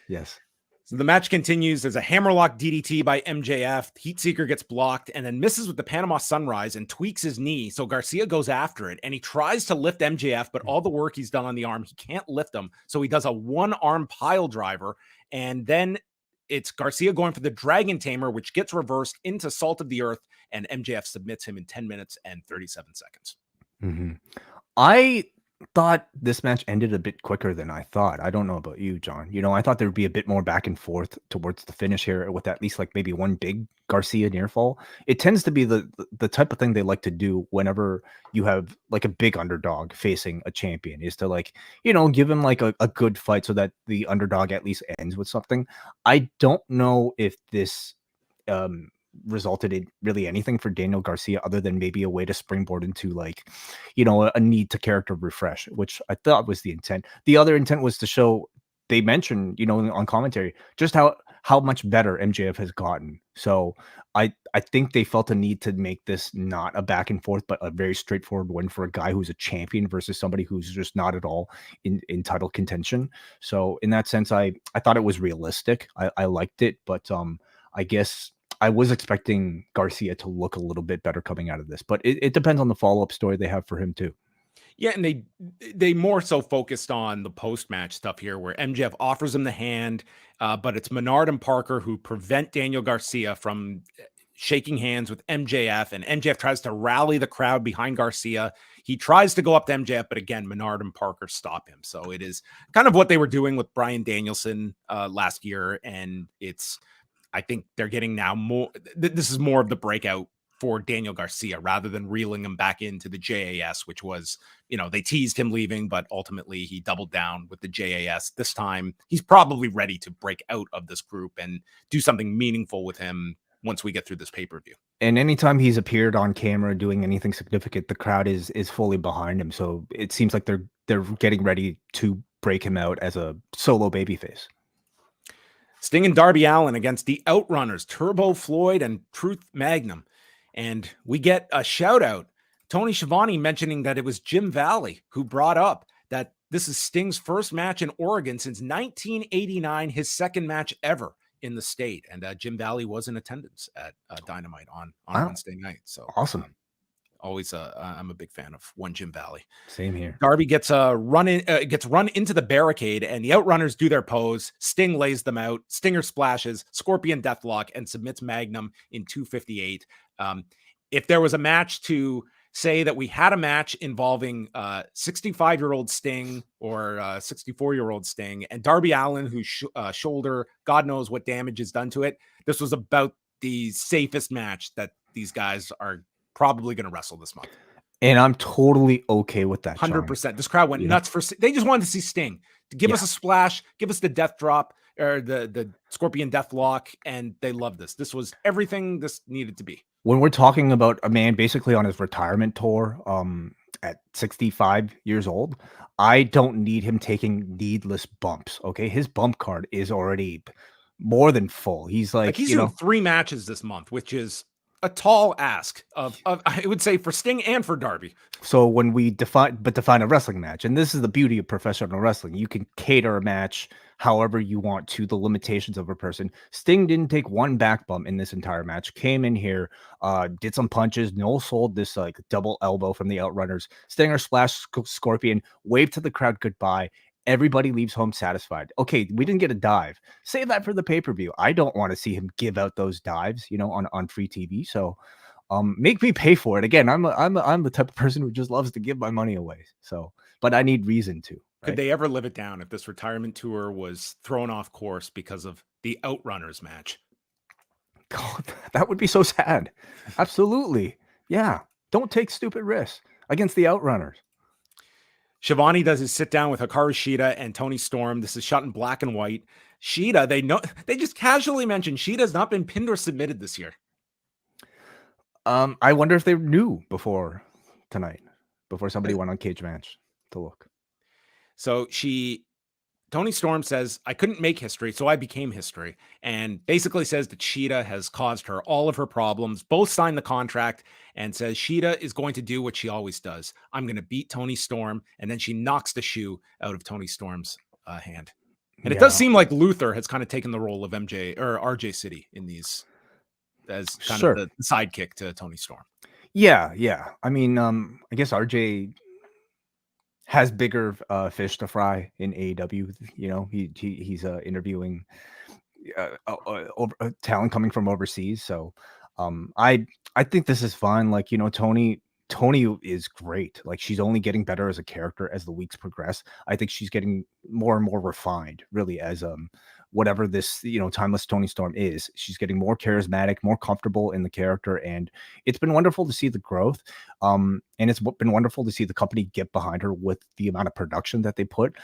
Yes. So the match continues. There's a hammerlock DDT by MJF. Heatseeker gets blocked and then misses with the Panama Sunrise and tweaks his knee. So Garcia goes after it and he tries to lift MJF, but all the work he's done on the arm, he can't lift him. So he does a 1-arm pile driver. And then it's Garcia going for the Dragon Tamer, which gets reversed into Salt of the Earth, and MJF submits him in 10 minutes and 37 seconds. Mm-hmm. I thought this match ended a bit quicker than I thought. I don't know about you, John. You know, I thought there'd be a bit more back and forth towards the finish here with at least like maybe one big Garcia near fall. It tends to be the type of thing they like to do whenever you have like a big underdog facing a champion, is to like, you know, give him like a good fight so that the underdog at least ends with something. I don't know if this resulted in really anything for Daniel Garcia other than maybe a way to springboard into like, you know, a need to character refresh, which I thought was the intent. The other intent was to show, they mentioned, you know, on commentary, just how much better MJF has gotten. So I think they felt a need to make this not a back and forth, but a very straightforward win for a guy who's a champion versus somebody who's just not at all in title contention. So in that sense, I thought it was realistic. I liked it, but I guess I was expecting Garcia to look a little bit better coming out of this, but it depends on the follow-up story they have for him too. Yeah, and they more so focused on the post-match stuff here where MJF offers him the hand, but it's Menard and Parker who prevent Daniel Garcia from shaking hands with MJF, and MJF tries to rally the crowd behind Garcia. He tries to go up to MJF, but again, Menard and Parker stop him. So it is kind of what they were doing with Bryan Danielson last year, and I think they're getting now more. This is more of the breakout for Daniel Garcia rather than reeling him back into the JAS, which was, you know, they teased him leaving, but ultimately he doubled down with the JAS. This time he's probably ready to break out of this group and do something meaningful with him once we get through this pay-per-view. And anytime he's appeared on camera doing anything significant, the crowd is fully behind him. So it seems like they're getting ready to break him out as a solo babyface. Sting and Darby Allin against the Outrunners, Turbo Floyd and Truth Magnum. And we get a shout out. Tony Schiavone mentioning that it was Jim Valley who brought up that this is Sting's first match in Oregon since 1989, his second match ever in the state. And Jim Valley was in attendance at Dynamite on Wednesday night. So awesome. I'm a big fan of One Jim Valley. Same here. Darby gets run into the barricade, and the Outrunners do their pose. Sting lays them out. Stinger splashes, Scorpion Deathlock, and submits Magnum in 258. If there was a match to say that we had a match involving 65-year-old Sting or 64-year-old Sting and Darby Allin, whose shoulder, God knows what damage is done to it, this was about the safest match that these guys are probably going to wrestle this month. And I'm totally okay with that. 100%. This crowd went nuts they just wanted to see Sting, to give us a splash, give us the death drop or the Scorpion Deathlock, and they love this. This was everything this needed to be. When we're talking about a man basically on his retirement tour at 65 years old, I don't need him taking needless bumps. Okay, his bump card is already more than full. He's he's doing 3 matches this month, which is a tall ask of I would say for Sting and for Darby. So when we define a wrestling match, and this is the beauty of professional wrestling, you can cater a match however you want to the limitations of a person. Sting didn't take one back bump in this entire match, came in here, did some punches, no sold this like double elbow from the Outrunners, Stinger splash Scorpion, waved to the crowd goodbye. Everybody leaves home satisfied. Okay, we didn't get a dive. Save that for the pay-per-view. I don't want to see him give out those dives, on free TV. So make me pay for it. Again, I'm the type of person who just loves to give my money away. So, but I need reason to. Right? Could they ever live it down if this retirement tour was thrown off course because of the Outrunners match? God, that would be so sad. Absolutely. Yeah. Don't take stupid risks against the Outrunners. Shivani does his sit down with Hikaru Shida and Tony Storm. This is shot in black and white. Shida, they just casually mentioned Shida has not been pinned or submitted this year. I wonder if they knew before somebody went on Cage Match to look. So Tony Storm says, I couldn't make history, so I became history. And basically says that Shida has caused her all of her problems. Both signed the contract and says Shida is going to do what she always does. I'm going to beat Tony Storm. And then she knocks the shoe out of Tony Storm's hand. And it does seem like Luther has kind of taken the role of MJ or RJ City in these as kind of the sidekick to Tony Storm. Yeah. I mean, I guess RJ has bigger fish to fry in AEW. He's interviewing talent coming from overseas. So I think this is fine. Like, Tony is great. Like, she's only getting better as a character as the weeks progress. I think she's getting more and more refined, really, as whatever this timeless Tony Storm is. She's getting more charismatic, more comfortable in the character, and it's been wonderful to see the growth. And it's been wonderful to see the company get behind her with the amount of production that they put.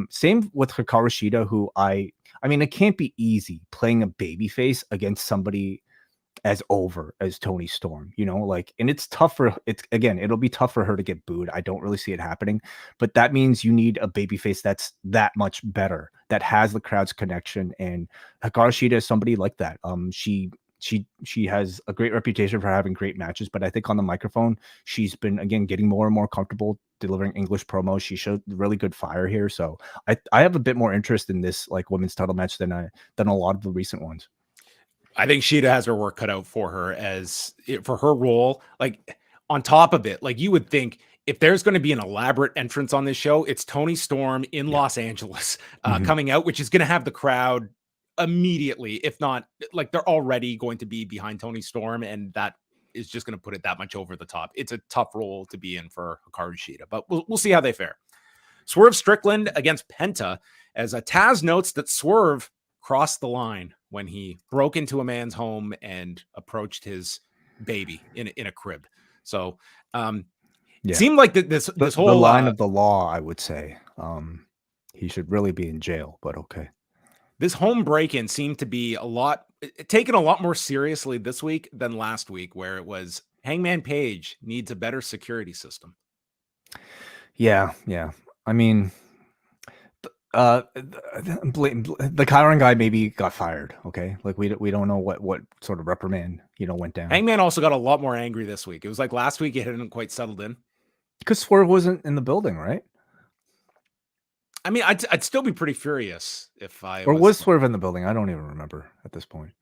Same with Hikaru Shida, who I mean, it can't be easy playing a babyface against somebody as over as Tony Storm, and it's tough it'll be tough for her to get booed. I don't really see it happening, but that means you need a babyface that's that much better, that has the crowd's connection. And Hikaru Shida is somebody like that. She has a great reputation for having great matches, but I think on the microphone, she's been, again, getting more and more comfortable delivering English promos. She showed really good fire here. So I have a bit more interest in this like women's title match than a lot of the recent ones. I think Shida has her work cut out for her for her role. Like, on top of it, like, you would think if there's going to be an elaborate entrance on this show, it's Tony Storm in Los Angeles coming out, which is going to have the crowd immediately, if not, like, they're already going to be behind Tony Storm, and that is just going to put it that much over the top. It's a tough role to be in for Hikaru Shida, but we'll see how they fare. Swerve Strickland against Penta, as Taz notes that Swerve crossed the line when he broke into a man's home and approached his baby in a crib. So it seemed like this whole the line of the law, I would say. He should really be in jail, but okay. This home break-in seemed to be taken a lot more seriously this week than last week, where it was Hangman Page needs a better security system. Yeah. I mean, the Chiron guy maybe got fired. Okay, like we don't know what sort of reprimand went down. Hangman also got a lot more angry this week. It was like last week it hadn't quite settled in because Swerve wasn't in the building, right? I mean, I'd still be pretty furious if I was Swerve in the building. I don't even remember at this point.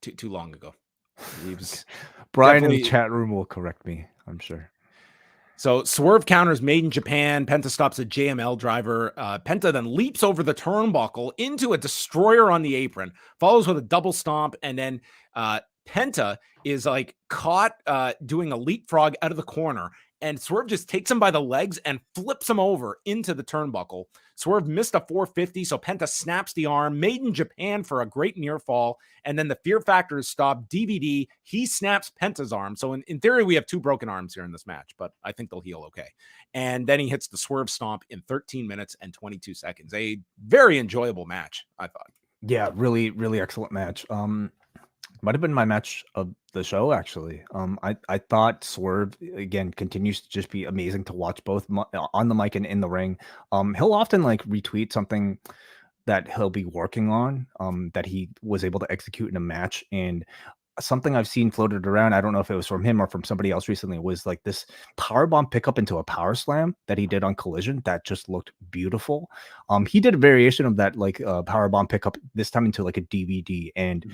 Too long ago. He was Brian in the chat room will correct me, I'm sure. So Swerve counters Made in Japan. Penta stops a JML driver. Penta then leaps over the turnbuckle into a destroyer on the apron, follows with a double stomp, and then Penta is like caught doing a leapfrog out of the corner. And Swerve just takes him by the legs and flips him over into the turnbuckle. Swerve missed a 450, so Penta snaps the arm. Made in Japan for a great near fall. And then the Fear Factor is stopped. DVD, he snaps Penta's arm. So in theory, we have 2 broken arms here in this match, but I think they'll heal okay. And then he hits the Swerve stomp in 13 minutes and 22 seconds. A very enjoyable match, I thought. Yeah, really, really excellent match. Might have been my match of the show, actually. I thought Swerve, again, continues to just be amazing to watch, both on the mic and in the ring. He'll often like retweet something that he'll be working on that he was able to execute in a match. And something I've seen floated around, I don't know if it was from him or from somebody else recently, was like this powerbomb pickup into a power slam that he did on Collision that just looked beautiful. He did a variation of that like powerbomb pickup, this time into like a DVD. And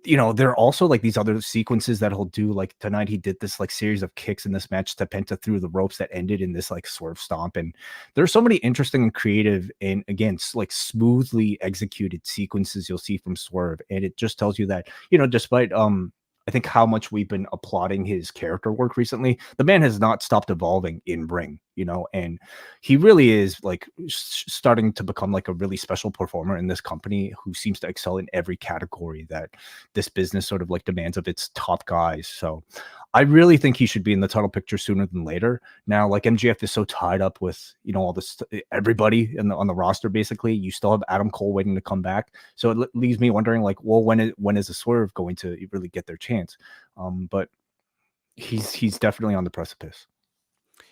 you know, there are also like these other sequences that he'll do. Like tonight, he did this like series of kicks in this match to Penta through the ropes that ended in this like Swerve stomp. And there's so many interesting and creative and again, like smoothly executed sequences you'll see from Swerve. And it just tells you that, you know, despite I think how much we've been applauding his character work recently, the man has not stopped evolving in ring, you know, and he really is like starting to become like a really special performer in this company who seems to excel in every category that this business sort of like demands of its top guys. So I really think he should be in the title picture sooner than later. Now, like MJF is so tied up with, you know, all this, everybody on the roster, basically. You still have Adam Cole waiting to come back. So it leaves me wondering, like, well, when is the Swerve going to really get their chance? But he's definitely on the precipice.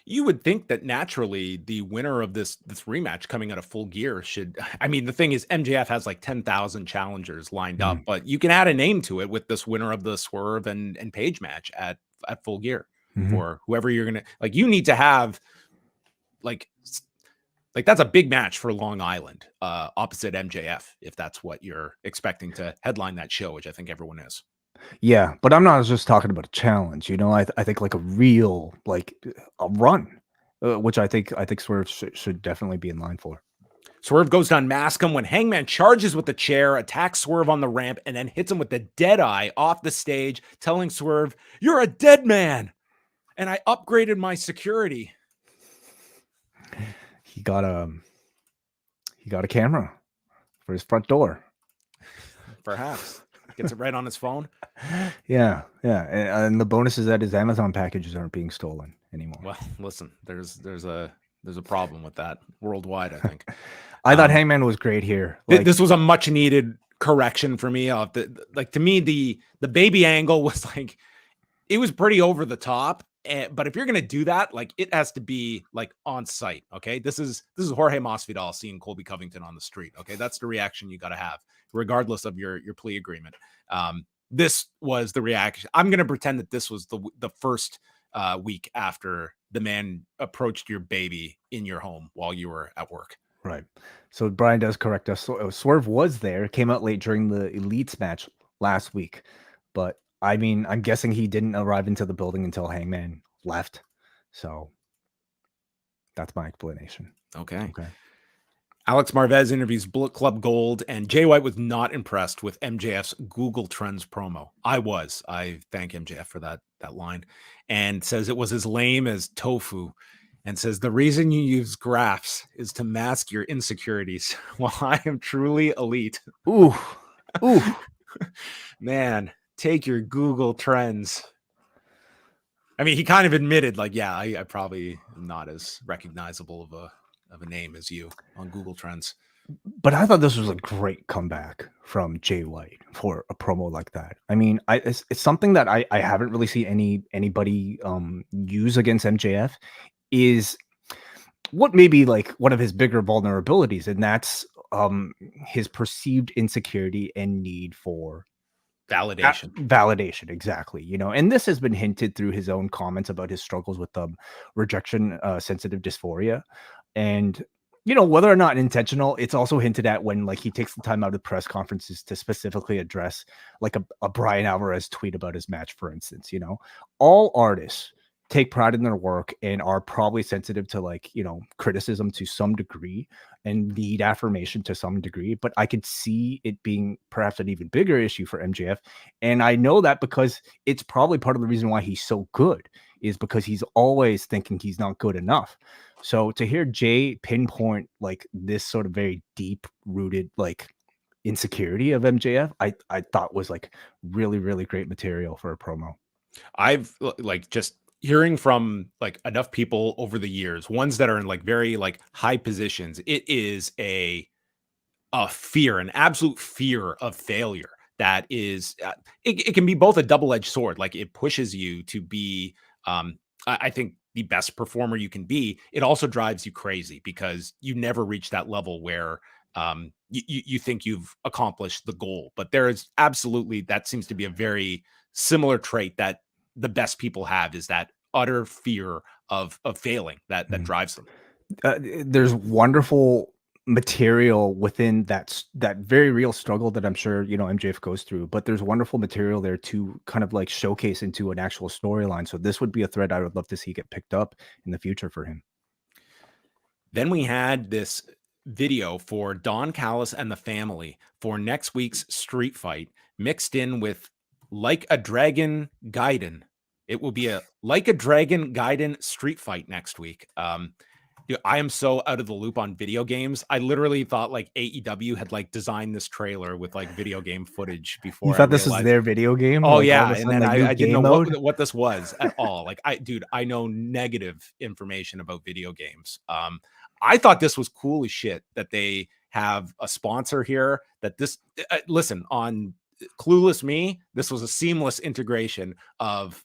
You would think that naturally the winner of this rematch coming out of Full Gear should, I mean, the thing is MJF has like 10,000 challengers lined up, but you can add a name to it with this winner of the Swerve and Page match at Full Gear for whoever you're going to, like, you need to have like that's a big match for Long Island opposite MJF, if that's what you're expecting to headline that show, which I think everyone is. Yeah, but I'm not just talking about a challenge, you know. I think like a real, like a run, which I think Swerve should definitely be in line for. Swerve goes to unmask him when Hangman charges with the chair, attacks Swerve on the ramp, and then hits him with the dead eye off the stage, telling Swerve, "You're a dead man, and I upgraded my security." He got a camera for his front door. Perhaps. Gets it right on his phone. Yeah. And the bonus is that his Amazon packages aren't being stolen anymore. Well, listen, there's a problem with that worldwide, I think. I thought Hangman was great here. Like, this was a much needed correction for me. Like, to me, the baby angle was like, it was pretty over the top. But if you're gonna do that, like, it has to be like on site. Okay, this is Jorge Masvidal seeing Colby Covington on the street. Okay, that's the reaction you got to have, regardless of your plea agreement. This was the reaction. I'm gonna pretend that this was the first week after the man approached your baby in your home while you were at work. Right. So Brian does correct us. Swerve was there, came out late during the Elites match last week, but I mean, I'm guessing he didn't arrive into the building until Hangman left. So that's my explanation. Okay. Alex Marvez interviews Bullet Club Gold, and Jay White was not impressed with MJF's Google Trends promo. I thank MJF for that line, and says it was as lame as tofu, and says the reason you use graphs is to mask your insecurities. While I am truly elite. Ooh. Man, take your Google Trends. I mean, he kind of admitted, like, yeah, I probably am not as recognizable of a name as you on Google Trends. But I thought this was a great comeback from Jay White for a promo like that. I mean, it's something that I haven't really seen anybody use against MJF, is what may be like one of his bigger vulnerabilities, and that's his perceived insecurity and need for validation, exactly. You know, and this has been hinted through his own comments about his struggles with rejection sensitive dysphoria. And you know, whether or not intentional, it's also hinted at when like he takes the time out of press conferences to specifically address like a Brian Alvarez tweet about his match, for instance. You know, all artists take pride in their work and are probably sensitive to like, you know, criticism to some degree and need affirmation to some degree. But I could see it being perhaps an even bigger issue for MJF. And I know that because it's probably part of the reason why he's so good is because he's always thinking he's not good enough. So to hear Jay pinpoint like this sort of very deep rooted like insecurity of MJF, I thought was like really, really great material for a promo. I've like just hearing from like enough people over the years, ones that are in like very like high positions, it is a fear, an absolute fear of failure that is it can be both a double-edged sword. Like it pushes you to be I think the best performer you can be. It also drives you crazy because you never reach that level where you think you've accomplished the goal. But there is absolutely, that seems to be a very similar trait that the best people have, is that utter fear of failing that drives them. There's wonderful material within that very real struggle that I'm sure, you know, MJF goes through, but there's wonderful material there to kind of like showcase into an actual storyline. So this would be a thread I would love to see get picked up in the future for him. Then we had this video for Don Callis and the family for next week's street fight, mixed in with Like a Dragon Gaiden. It will be a Like a Dragon Gaiden street fight next week. Dude, I am so out of the loop on video games. I literally thought like AEW had like designed this trailer with like video game footage before. You thought this was their video game? Oh like, yeah, and then I didn't know what this was at all. Like I know negative information about video games. I thought this was cool as shit that they have a sponsor here. That this listen, on Clueless Me, this was a seamless integration of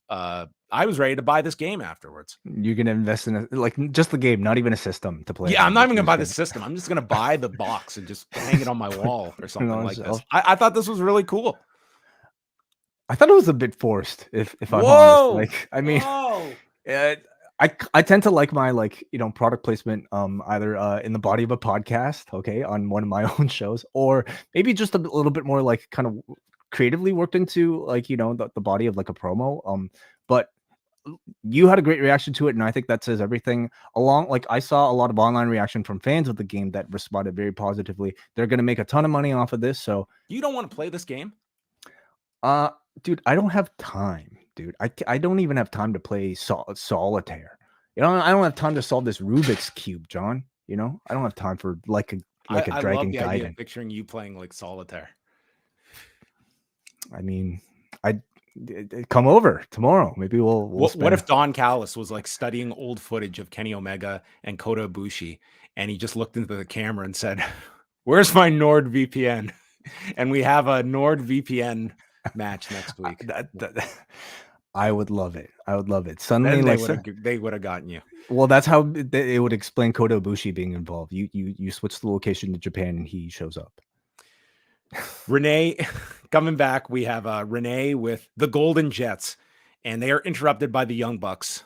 I was ready to buy this game afterwards. You're gonna invest in like just the game, not even a system to play. Yeah, I'm not even gonna buy the system. I'm just gonna buy the box and just hang it on my wall or something like this. I thought this was really cool. I thought it was a bit forced, if I'm honest. Like, I mean, I tend to like my like, you know, product placement either in the body of a podcast, okay, on one of my own shows, or maybe just a little bit more like kind of creatively worked into like, you know, the body of like a promo. But you had a great reaction to it, and I think that says everything. Along, like I saw a lot of online reaction from fans of the game that responded very positively. They're going to make a ton of money off of this. So you don't want to play this game? Dude, I don't have time, dude. I don't even have time to play solitaire. You know, I don't have time to solve this Rubik's Cube, John. You know, I don't have time for like a Dragon Gaiden. Picturing you playing like solitaire. I mean, come over tomorrow. Maybe we'll what if Don Callis was like studying old footage of Kenny Omega and Kota Ibushi, and he just looked into the camera and said, "Where's my NordVPN?" And we have a NordVPN match next week. I would love it. I would love it. Suddenly, they would have gotten you. Well, that's how it would explain Kota Ibushi being involved. You switch the location to Japan, and he shows up. Renee coming back. We have Renee with the Golden Jets, and they are interrupted by the Young Bucks,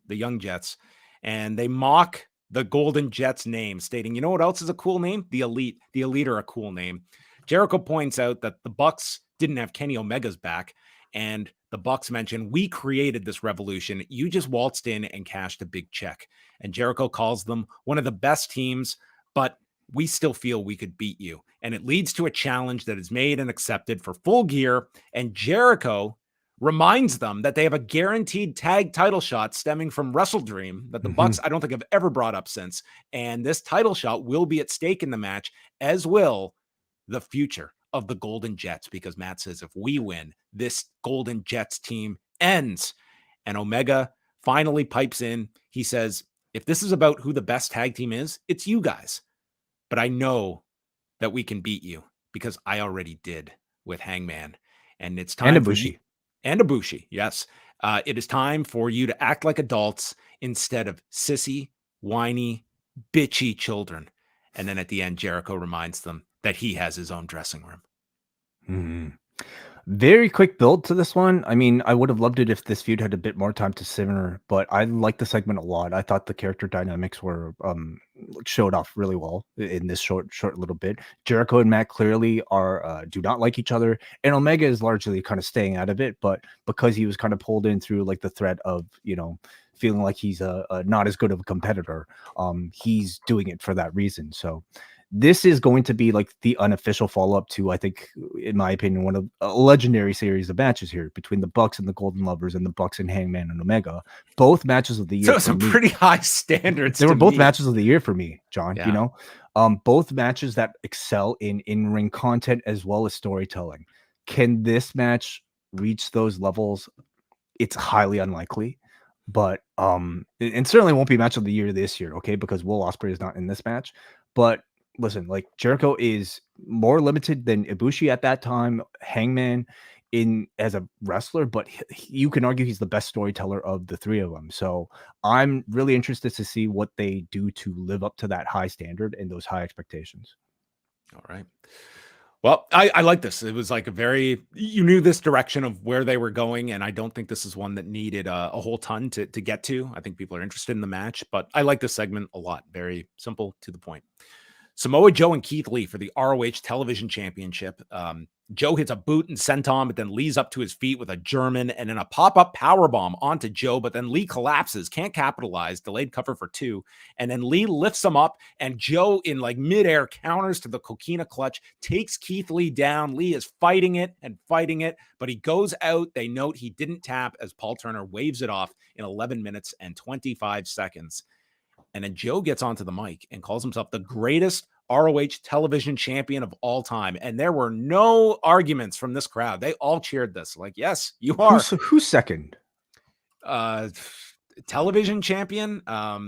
the Young Jets, and they mock the Golden Jets name, stating, "You know what else is a cool name? The Elite. The Elite are a cool name." Jericho points out that the Bucks didn't have Kenny Omega's back, and the Bucks mention, "We created this revolution. You just waltzed in and cashed a big check." And Jericho calls them one of the best teams, but we still feel we could beat you. And it leads to a challenge that is made and accepted for Full Gear. And Jericho reminds them that they have a guaranteed tag title shot stemming from Wrestle Dream that the Bucks, I don't think, have ever brought up since. And this title shot will be at stake in the match, as will the future of the Golden Jets, because Matt says if we win, this Golden Jets team ends. And Omega finally pipes in. He says, if this is about who the best tag team is, it's you guys. But I know that we can beat you because I already did with Hangman. And it's time and Ibushi. And Ibushi, yes. It is time for you to act like adults instead of sissy, whiny, bitchy children. And then at the end, Jericho reminds them that he has his own dressing room. Very quick build to this one. I mean, I would have loved it if this feud had a bit more time to simmer, but I liked the segment a lot. I thought the character dynamics were showed off really well in this short little bit. Jericho and Matt clearly are do not like each other, and Omega is largely kind of staying out of it, but because he was kind of pulled in through like the threat of, you know, feeling like he's a not as good of a competitor, he's doing it for that reason. So this is going to be like the unofficial follow-up to, I think, in my opinion, one of a legendary series of matches here between the Bucks and the Golden Lovers and the Bucks and Hangman and Omega. Both matches of the year. So some pretty high standards. They were both matches of the year for me, John. Yeah. You know, both matches that excel in in-ring content as well as storytelling. Can this match reach those levels? It's highly unlikely, but and certainly won't be match of the year this year, okay? Because Will Ospreay is not in this match, but listen, like Jericho is more limited than Ibushi at that time, Hangman in as a wrestler, but you can argue he's the best storyteller of the three of them. So I'm really interested to see what they do to live up to that high standard and those high expectations. All right. Well, I like this. It was like you knew this direction of where they were going, and I don't think this is one that needed a whole ton to get to. I think people are interested in the match, but I like this segment a lot. Very simple, to the point. Samoa Joe and Keith Lee for the ROH Television Championship. Joe hits a boot and senton, but then Lee's up to his feet with a German and then a pop-up powerbomb onto Joe, but then Lee collapses, can't capitalize, delayed cover for 2, and then Lee lifts him up, and Joe in like midair counters to the coquina clutch, takes Keith Lee down. Lee is fighting it, but he goes out. They note he didn't tap as Paul Turner waves it off in 11 minutes and 25 seconds. And then Joe gets onto the mic and calls himself the greatest ROH television champion of all time. And there were no arguments from this crowd. They all cheered this. Like, yes, you are. Who's second? Television champion? I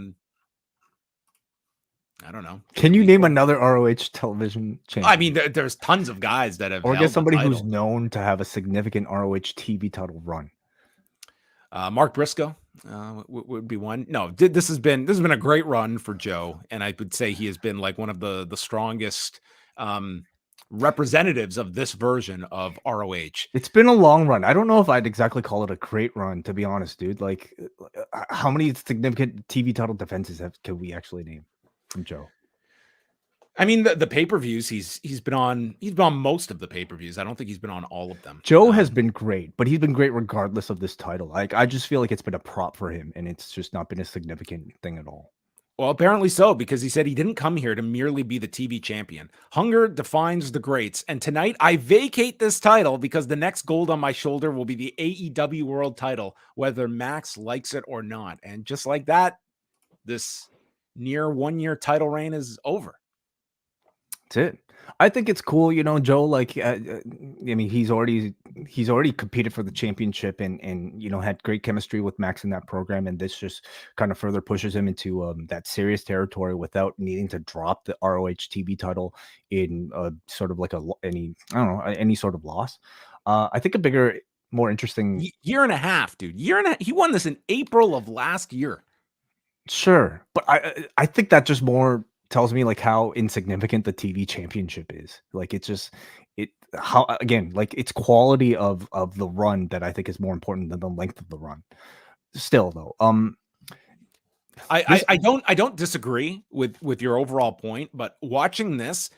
don't know. Can you name another ROH television champion? I mean, there's tons of guys that have. Or get somebody who's known to have a significant ROH TV title run. Mark Briscoe would be one. No, this has been a great run for Joe, and I would say he has been like one of the strongest representatives of this version of ROH. It's been a long run. I don't know if I'd exactly call it a great run, to be honest, dude. Like, how many significant TV title defenses can we actually name from Joe? I mean, the pay-per-views he's been on most of the pay-per-views. I don't think he's been on all of them. Joe has been great, but he's been great regardless of this title. Like, I just feel like it's been a prop for him, and it's just not been a significant thing at all. Well, apparently so, because he said he didn't come here to merely be the TV champion. Hunger defines the greats, and tonight I vacate this title because the next gold on my shoulder will be the AEW World title, whether Max likes it or not. And just like that, this near 1-year title reign is over. That's it. I think it's cool, you know, Joe. Like, I mean, he's already competed for the championship and you know, had great chemistry with Max in that program, and this just kind of further pushes him into that serious territory without needing to drop the ROH TV title in sort of like any sort of loss. I think a bigger, more interesting year and a half, dude. He won this in April of last year. Sure, but I think that just more tells me like how insignificant the TV championship is. Like, it's quality of the run that I think is more important than the length of the run. Still though, I don't disagree with your overall point, but watching this,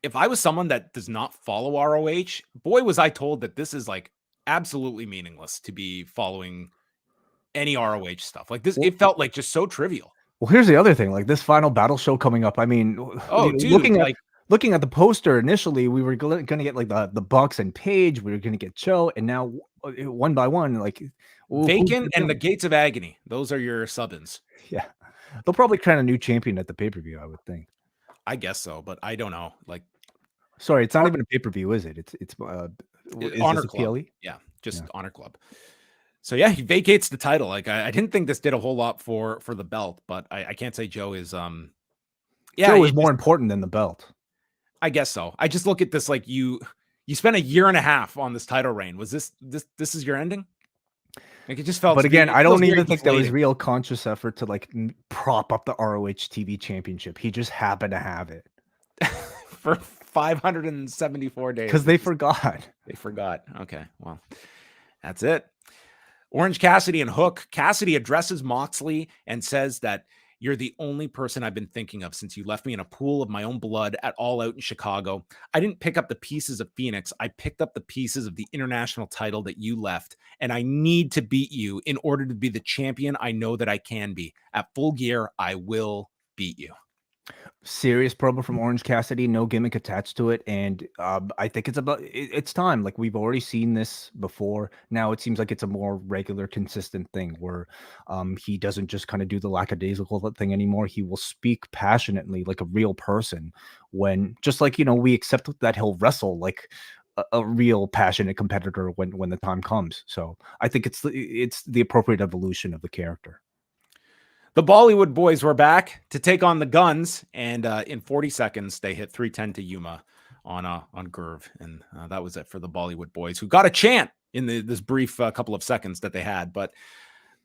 if I was someone that does not follow ROH, boy, was I told that this is like absolutely meaningless to be following any ROH stuff. Like this, it felt like just so trivial. Well, here's the other thing, like this final battle show coming up. I mean, looking at the poster initially, we were going to get like the Bucks and Paige. We were going to get Joe, and now one by one, like Vacant and the Gates of Agony. Those are your sub-ins. Yeah, they'll probably crown a new champion at the pay-per-view, I would think. I guess so, but I don't know. Like, sorry, it's not even a pay-per-view, is it? It's Honor Club. PLE? Yeah, just Honor Club. So yeah, he vacates the title. Like I didn't think this did a whole lot for the belt, but I can't say Joe is Joe is more important than the belt. I guess so. I just look at this like you spent a year and a half on this title reign. Was this is your ending? Like it just felt. But again, I don't even think there was real conscious effort to like prop up the ROH TV championship. He just happened to have it for 574 days because they forgot. They forgot. Okay, well, that's it. Orange Cassidy and Hook. Cassidy addresses Moxley and says that, You're the only person I've been thinking of since you left me in a pool of my own blood at All Out in Chicago. I didn't pick up the pieces of Phoenix. I picked up the pieces of the international title that you left, and I need to beat you in order to be the champion I know that I can be. At Full Gear, I will beat you. Serious promo from Orange Cassidy, no gimmick attached to it, and I think it's time. Like, we've already seen this before. Now it seems like it's a more regular, consistent thing where he doesn't just kind of do the lackadaisical thing anymore. He will speak passionately like a real person, when just like, we accept that he'll wrestle like a real passionate competitor when the time comes. So I think it's the appropriate evolution of the character. The Bollywood boys were back to take on the Guns, and in 40 seconds, they hit 310 to Yuma on Gurv, and that was it for the Bollywood boys, who got a chant in this brief couple of seconds that they had. But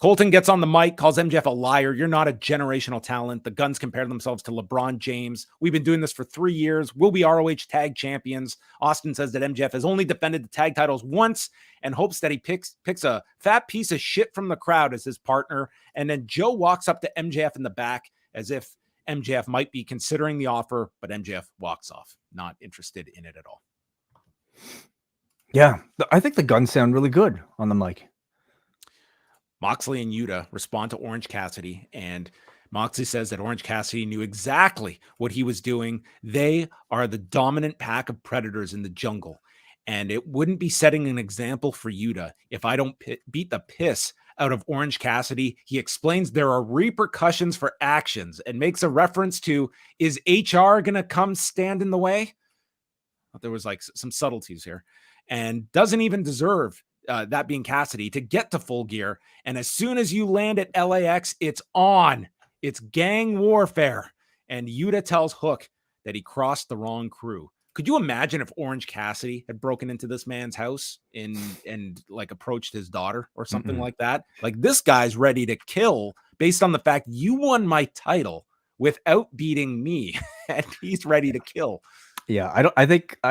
Colton gets on the mic, calls MJF a liar. You're not a generational talent. The Guns compare themselves to LeBron James. We've been doing this for 3 years. We'll be ROH tag champions. Austin says that MJF has only defended the tag titles once and hopes that he picks a fat piece of shit from the crowd as his partner. And then Joe walks up to MJF in the back as if MJF might be considering the offer, but MJF walks off, not interested in it at all. Yeah, I think the Guns sound really good on the mic. Moxley and Yuta respond to Orange Cassidy, and Moxley says that Orange Cassidy knew exactly what he was doing. They are the dominant pack of predators in the jungle, and it wouldn't be setting an example for Yuta if I don't beat the piss out of Orange Cassidy. He explains there are repercussions for actions and makes a reference to, is HR going to come stand in the way? There was like some subtleties here, and doesn't even deserve that being Cassidy to get to Full Gear. And as soon as you land at LAX, it's on. It's gang warfare. And Yuta tells Hook that he crossed the wrong crew. Could you imagine if Orange Cassidy had broken into this man's house and like approached his daughter or something like that? Like, this guy's ready to kill based on the fact you won my title without beating me, and he's ready to kill. Yeah, I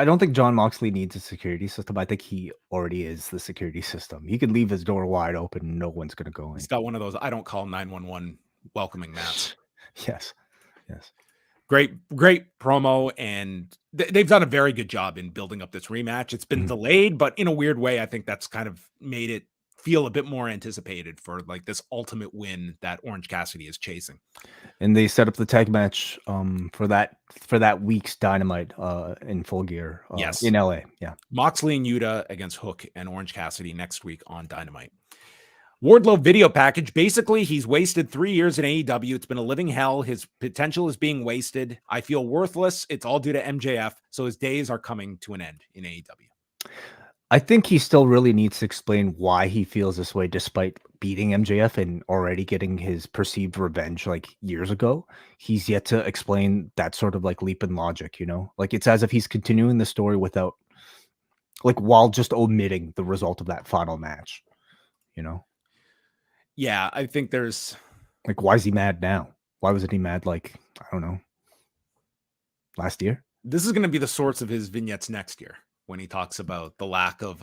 don't think John Moxley needs a security system. I think he already is the security system. He can leave his door wide open and no one's going to go in. He's got one of those I don't call 911 welcoming mats. Yes. Great promo, and they've done a very good job in building up this rematch. It's been delayed, but in a weird way, I think that's kind of made it feel a bit more anticipated for like this ultimate win that Orange Cassidy is chasing. And they set up the tag match for that week's Dynamite in Full Gear yes, in LA. Yeah. Moxley and Yuta against Hook and Orange Cassidy next week on Dynamite. Wardlow video package. Basically, he's wasted 3 years in AEW. It's been a living hell. His potential is being wasted. I feel worthless. It's all due to MJF. So his days are coming to an end in AEW. I think he still really needs to explain why he feels this way, despite beating MJF and already getting his perceived revenge like years ago. He's yet to explain that sort of like leap in logic, like it's as if he's continuing the story without, like, while just omitting the result of that final match, Yeah, I think there's like, why is he mad now? Why wasn't he mad, like, I don't know, last year? This is going to be the source of his vignettes next year, when he talks about the lack of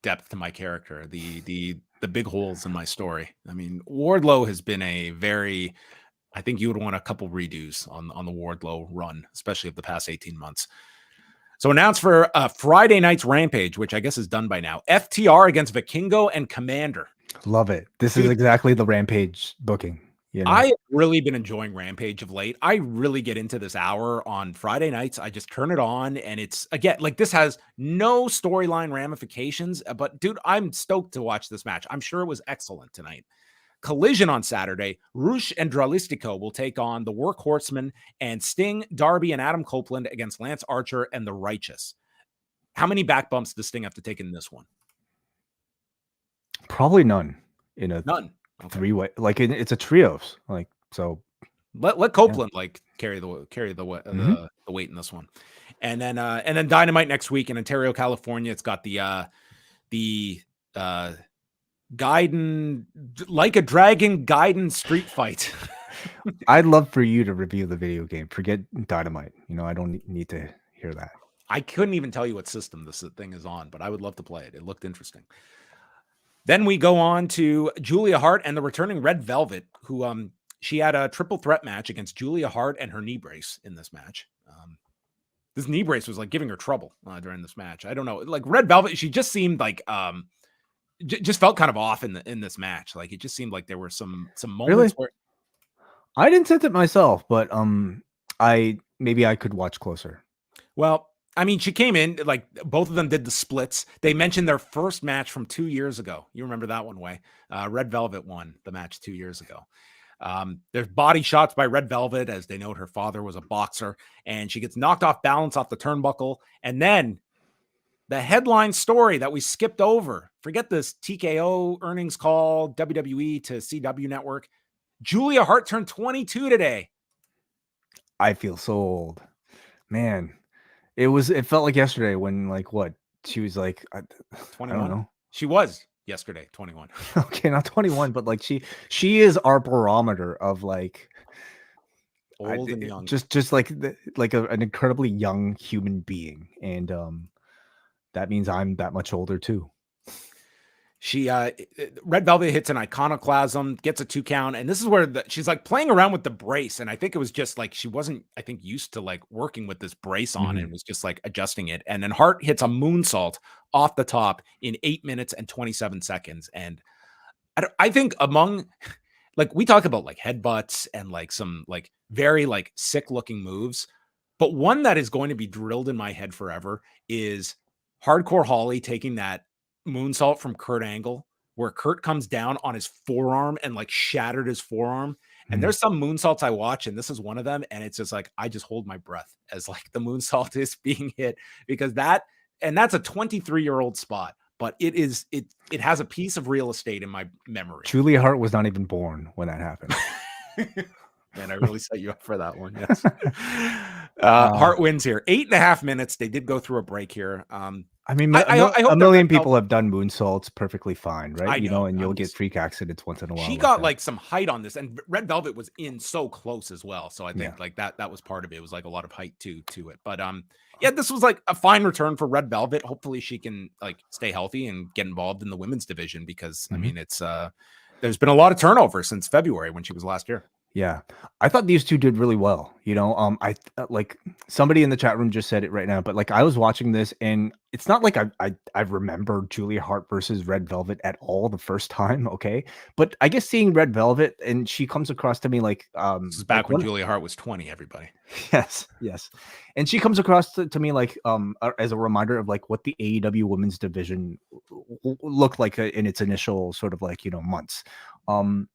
depth to my character, the big holes in my story. I mean, Wardlow has been I think you would want a couple redos on the Wardlow run, especially of the past 18 months. So announced for Friday night's Rampage, which I guess is done by now. FTR against Vikingo and Commander. Love it. This is exactly the Rampage booking. I have really been enjoying Rampage of late. I really get into this hour on Friday nights. I just turn it on, and it's, again, like, this has no storyline ramifications, but dude, I'm stoked to watch this match. I'm sure it was excellent tonight. Collision on Saturday. Rush and Dralistico will take on the Workhorsemen and Sting, Darby, and Adam Copeland against Lance Archer and the Righteous. How many back bumps does Sting have to take in this one? Probably none. None. Okay. Three-way, like, it's a trios, like, so let Copeland carry the weight in this one. And then Dynamite next week in Ontario, California. It's got the Gaiden, like a dragon Gaiden street fight. I'd love for you to review the video game. Forget Dynamite. I don't need to hear that. I couldn't even tell you what system this thing is on, but I would love to play it. It looked interesting. Then we go on to Julia Hart and the returning Red Velvet, who she had a triple threat match against Julia Hart and her knee brace in this match. This knee brace was like giving her trouble during this match. I don't know. Like Red Velvet, she just seemed like just felt kind of off in this match. Like it just seemed like there were some moments where I didn't sense it myself, but maybe I could watch closer. Well, I mean, she came in, like both of them did the splits. They mentioned their first match from 2 years ago. You remember that one, Way? Red Velvet won the match 2 years ago. There's body shots by Red Velvet, as they note her father was a boxer, and she gets knocked off balance off the turnbuckle. And then the headline story that we skipped over, forget this TKO earnings call, WWE to CW network. Julia Hart turned 22 today. I feel so old, man. It felt like yesterday when she was like 21. I don't know. She was yesterday 21. Okay, not 21, but like she is our barometer of like old and young. Just like an incredibly young human being, and that means I'm that much older too. She Red Velvet hits an iconoclasm, gets a 2 count, and this is where she's like playing around with the brace, and I think it was just like she wasn't, I think, used to like working with this brace on, and was just like adjusting it. And then Hart hits a moonsault off the top in 8 minutes and 27 seconds. And I think among, like, we talk about like headbutts and like some like very like sick looking moves, but one that is going to be drilled in my head forever is Hardcore Holly taking that moonsault from Kurt Angle, where Kurt comes down on his forearm and like shattered his forearm. And there's some moonsaults I watch, and this is one of them. And it's just like, I just hold my breath as like the moonsault is being hit, because that's a 23-year-old spot, but it has a piece of real estate in my memory. Julia Hart was not even born when that happened. Man, I really set you up for that one. Yes. Hart wins here. 8.5 minutes. They did go through a break here. I mean, I hope a million people have done moonsaults perfectly fine, right? And you'll get freak accidents once in a while. She got like some height on this, and Red Velvet was in so close as well. So I think like that was part of it. It was like a lot of height to it. But this was like a fine return for Red Velvet. Hopefully she can like stay healthy and get involved in the women's division, because I mean, it's there's been a lot of turnover since February when she was last year. Yeah, I thought these two did really well. I like somebody in the chat room just said it right now, but like I was watching this, and it's not like I remember Julia Hart versus Red Velvet at all the first time. Okay, but I guess seeing Red Velvet, and she comes across to me like this is back when Julia Hart was 20. Everybody, yes, and she comes across to me like as a reminder of like what the AEW women's division looked like in its initial sort of like months, and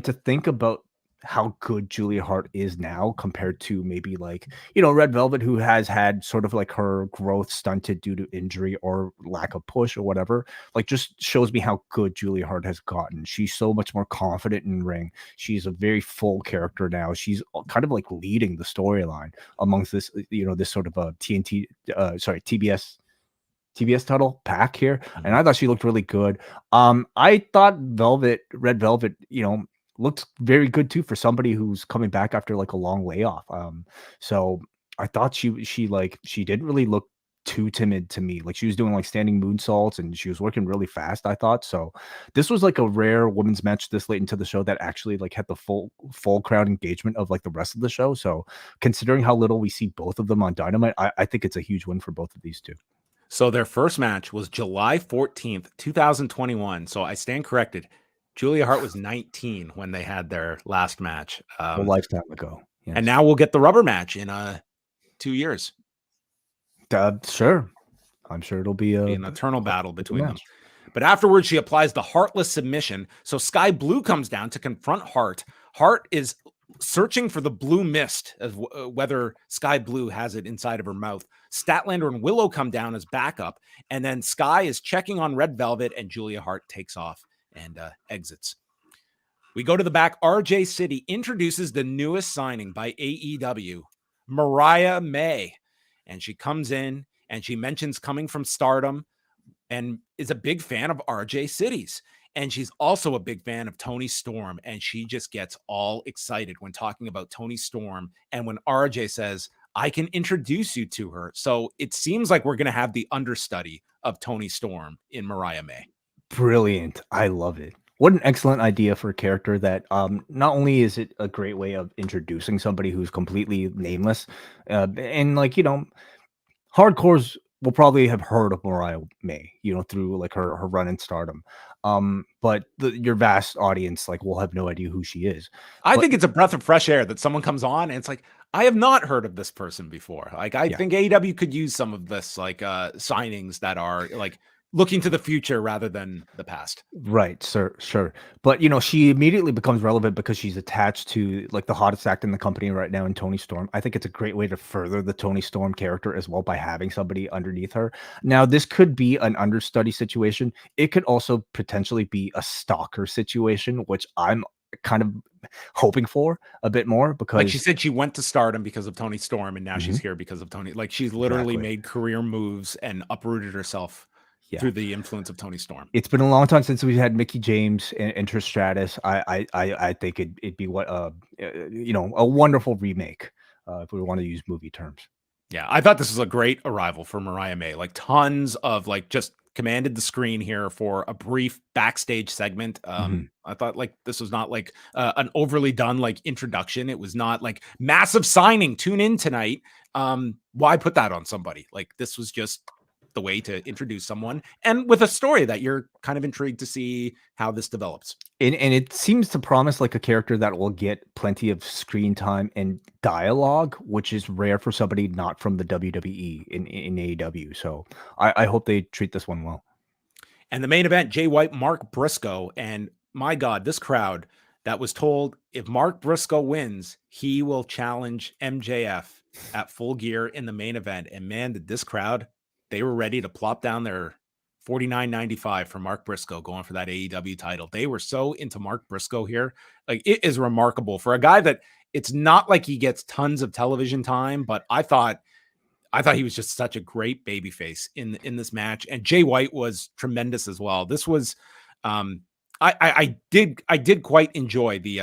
to think about how good Julia Hart is now compared to maybe like, Red Velvet, who has had sort of like her growth stunted due to injury or lack of push or whatever, like just shows me how good Julia Hart has gotten. She's so much more confident in ring. She's a very full character now. She's kind of like leading the storyline amongst this, this sort of a TBS title pack here. And I thought she looked really good. I thought Red Velvet, looked very good too for somebody who's coming back after like a long layoff. So I thought she didn't really look too timid to me. Like she was doing like standing moonsaults, and she was working really fast, I thought. So this was like a rare women's match this late into the show that actually like had the full crowd engagement of like the rest of the show. So considering how little we see both of them on Dynamite, I think it's a huge win for both of these two. So their first match was July 14th, 2021. So I stand corrected. Julia Hart was 19 when they had their last match. A lifetime ago. Yes. And now we'll get the rubber match in 2 years. Sure. I'm sure it'll be an eternal battle between them. But afterwards, she applies the Heartless submission. So Sky Blue comes down to confront Hart. Hart is searching for the blue mist, as whether Sky Blue has it inside of her mouth. Statlander and Willow come down as backup. And then Sky is checking on Red Velvet, and Julia Hart takes off and exits. We go to the back. RJ City introduces the newest signing by AEW, Mariah May. And she comes in and she mentions coming from Stardom and is a big fan of RJ City's. And she's also a big fan of Toni Storm. And she just gets all excited when talking about Toni Storm. And when RJ says, I can introduce you to her. So it seems like we're going to have the understudy of Toni Storm in Mariah May. Brilliant. I love it. What an excellent idea for a character that not only is it a great way of introducing somebody who's completely nameless, and like, hardcores will probably have heard of Mariah May, through like her run in stardom. But your vast audience like will have no idea who she is. I But think it's a breath of fresh air that someone comes on and it's like, I have not heard of this person before. Like, I yeah. think AEW could use some of this, like, signings that are like looking to the future rather than the past. Right, sure. But she immediately becomes relevant because she's attached to like the hottest act in the company right now in Tony Storm. I think it's a great way to further the Tony Storm character as well by having somebody underneath her. Now, this could be an understudy situation. It could also potentially be a stalker situation, which I'm kind of hoping for a bit more because Like she said, she went to Stardom because of Tony Storm, and now she's here because of Tony. Like she's literally Exactly. made career moves and uprooted herself Yeah. through the influence of Tony Storm. It's been a long time since we had Mickey James and Trish Stratus. I think it'd be what a wonderful remake if we want to use movie terms. Yeah, I thought this was a great arrival for Mariah May. Like tons of like just commanded the screen here for a brief backstage segment. I thought like this was not like an overly done like introduction. It was not like massive signing. Tune in tonight. Why put that on somebody? Like this was just the way to introduce someone and with a story that you're kind of intrigued to see how this develops. And it seems to promise like a character that will get plenty of screen time and dialogue, which is rare for somebody not from the WWE in AEW. So I hope they treat this one well. And the main event, Jay White, Mark Briscoe. And my God, this crowd that was told if Mark Briscoe wins, he will challenge MJF at Full Gear in the main event. And man, did this crowd, they were ready to plop down their $49.95 for Mark Briscoe going for that AEW title. They were so into Mark Briscoe here. Like it is remarkable for a guy that it's not like he gets tons of television time, but I thought he was just such a great babyface in this match. And Jay White was tremendous as well. This was I did quite enjoy the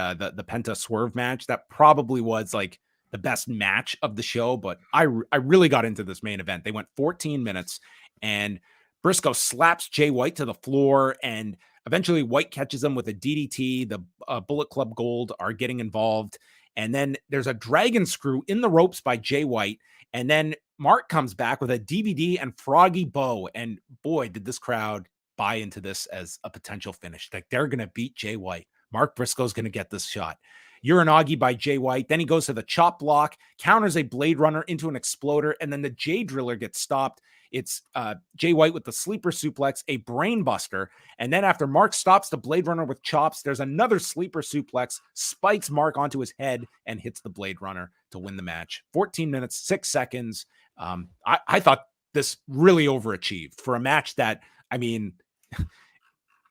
Penta Swerve match. That probably was like the best match of the show, but I really got into this main event. They went 14 minutes and Briscoe slaps Jay White to the floor and eventually White catches him with a DDT. The Bullet Club Gold are getting involved. And then there's a dragon screw in the ropes by Jay White. And then Mark comes back with a DVD and Froggy Bow. And boy, did this crowd buy into this as a potential finish. Like they're going to beat Jay White. Mark Briscoe's going to get this shot. Uranagi by Jay White. Then he goes to the chop block, counters a Blade Runner into an exploder, and then the Jay Driller gets stopped. It's Jay White with the sleeper suplex, a brain buster. And then after Mark stops the Blade Runner with chops, there's another sleeper suplex, spikes Mark onto his head and hits the Blade Runner to win the match. 14 minutes, 6 seconds. I thought this really overachieved for a match that, I mean,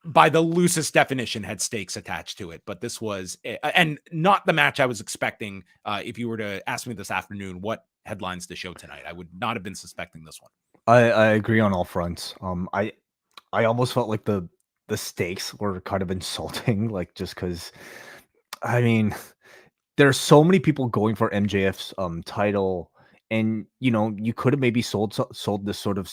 by the loosest definition had stakes attached to it, but this was, and not the match I was expecting. If you were to ask me this afternoon, what headlines the show tonight, I would not have been suspecting this one. I agree on all fronts. I almost felt like the stakes were kind of insulting, like just because, I mean, there's so many people going for MJF's title, and you could have maybe sold this sort of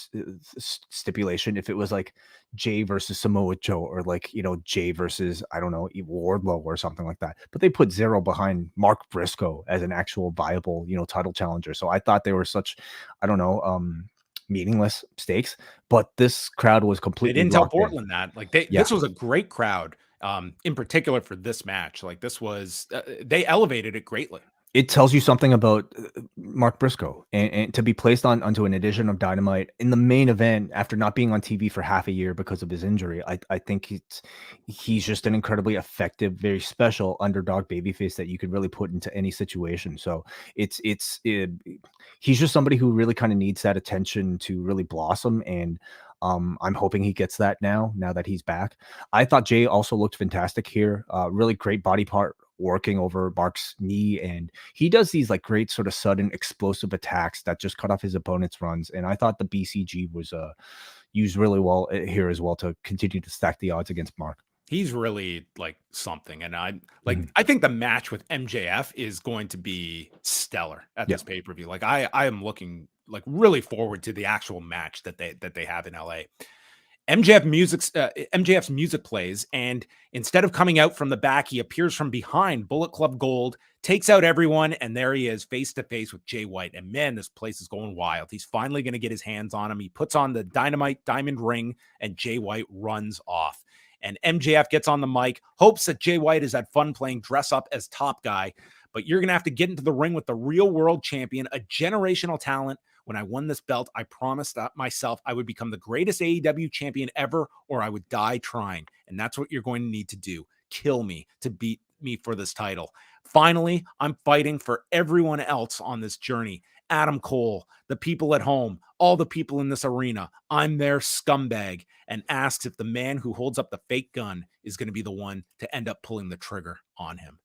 stipulation if it was like Jay versus Samoa Joe or like Jay versus I don't know Wardlow or something like that. But they put zero behind Mark Briscoe as an actual viable title challenger. So I thought they were such meaningless stakes, but this crowd was completely. They didn't tell Portland that. Like this was a great crowd, in particular for this match. Like this was, they elevated it greatly. It tells you something about Mark Briscoe, and to be placed onto an edition of Dynamite in the main event after not being on TV for half a year because of his injury. I think he's just an incredibly effective, very special underdog babyface that you could really put into any situation. So he's just somebody who really kind of needs that attention to really blossom, and I'm hoping he gets that now that he's back. I thought Jay also looked fantastic here. Really great body part working over Mark's knee, and he does these like great sort of sudden explosive attacks that just cut off his opponent's runs. And I thought the BCG was used really well here as well to continue to stack the odds against Mark. He's really like something, and I think the match with MJF is going to be stellar at this pay-per-view. Like I am looking like really forward to the actual match that they have in LA. MJF's music plays, and instead of coming out from the back, he appears from behind Bullet Club Gold, takes out everyone, and there he is face to face with Jay White. And man, this place is going wild. He's finally going to get his hands on him. He puts on the Dynamite diamond ring, and Jay White runs off. And MJF gets on the mic, hopes that Jay White has had fun playing dress up as top guy, but you're going to have to get into the ring with the real world champion, a generational talent. When I won this belt, I promised myself I would become the greatest AEW champion ever, or I would die trying. And that's what you're going to need to do. Kill me to beat me for this title. Finally, I'm fighting for everyone else on this journey. Adam Cole, the people at home, all the people in this arena. I'm their scumbag, and asks if the man who holds up the fake gun is going to be the one to end up pulling the trigger on him.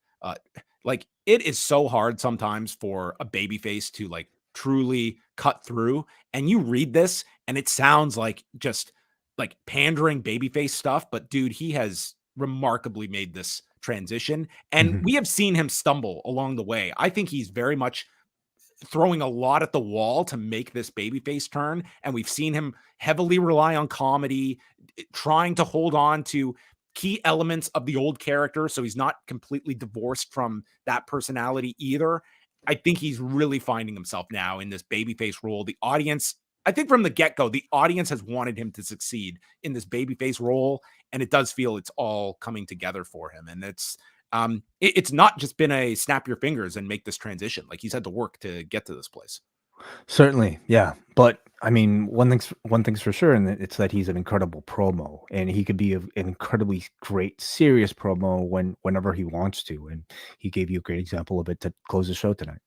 Like, it is so hard sometimes for a babyface to like truly cut through, and you read this and it sounds like just like pandering babyface stuff, but dude, he has remarkably made this transition, and we have seen him stumble along the way. I think he's very much throwing a lot at the wall to make this babyface turn, and we've seen him heavily rely on comedy, trying to hold on to key elements of the old character, so he's not completely divorced from that personality either. I think he's really finding himself now in this babyface role. The audience, I think from the get-go, the audience has wanted him to succeed in this babyface role, and it does feel it's all coming together for him. And it's not just been a snap your fingers and make this transition. Like, he's had to work to get to this place. Certainly, yeah. But I mean, one thing's for sure, and it's that he's an incredible promo, and he could be an incredibly great serious promo whenever he wants to. And he gave you a great example of it to close the show tonight.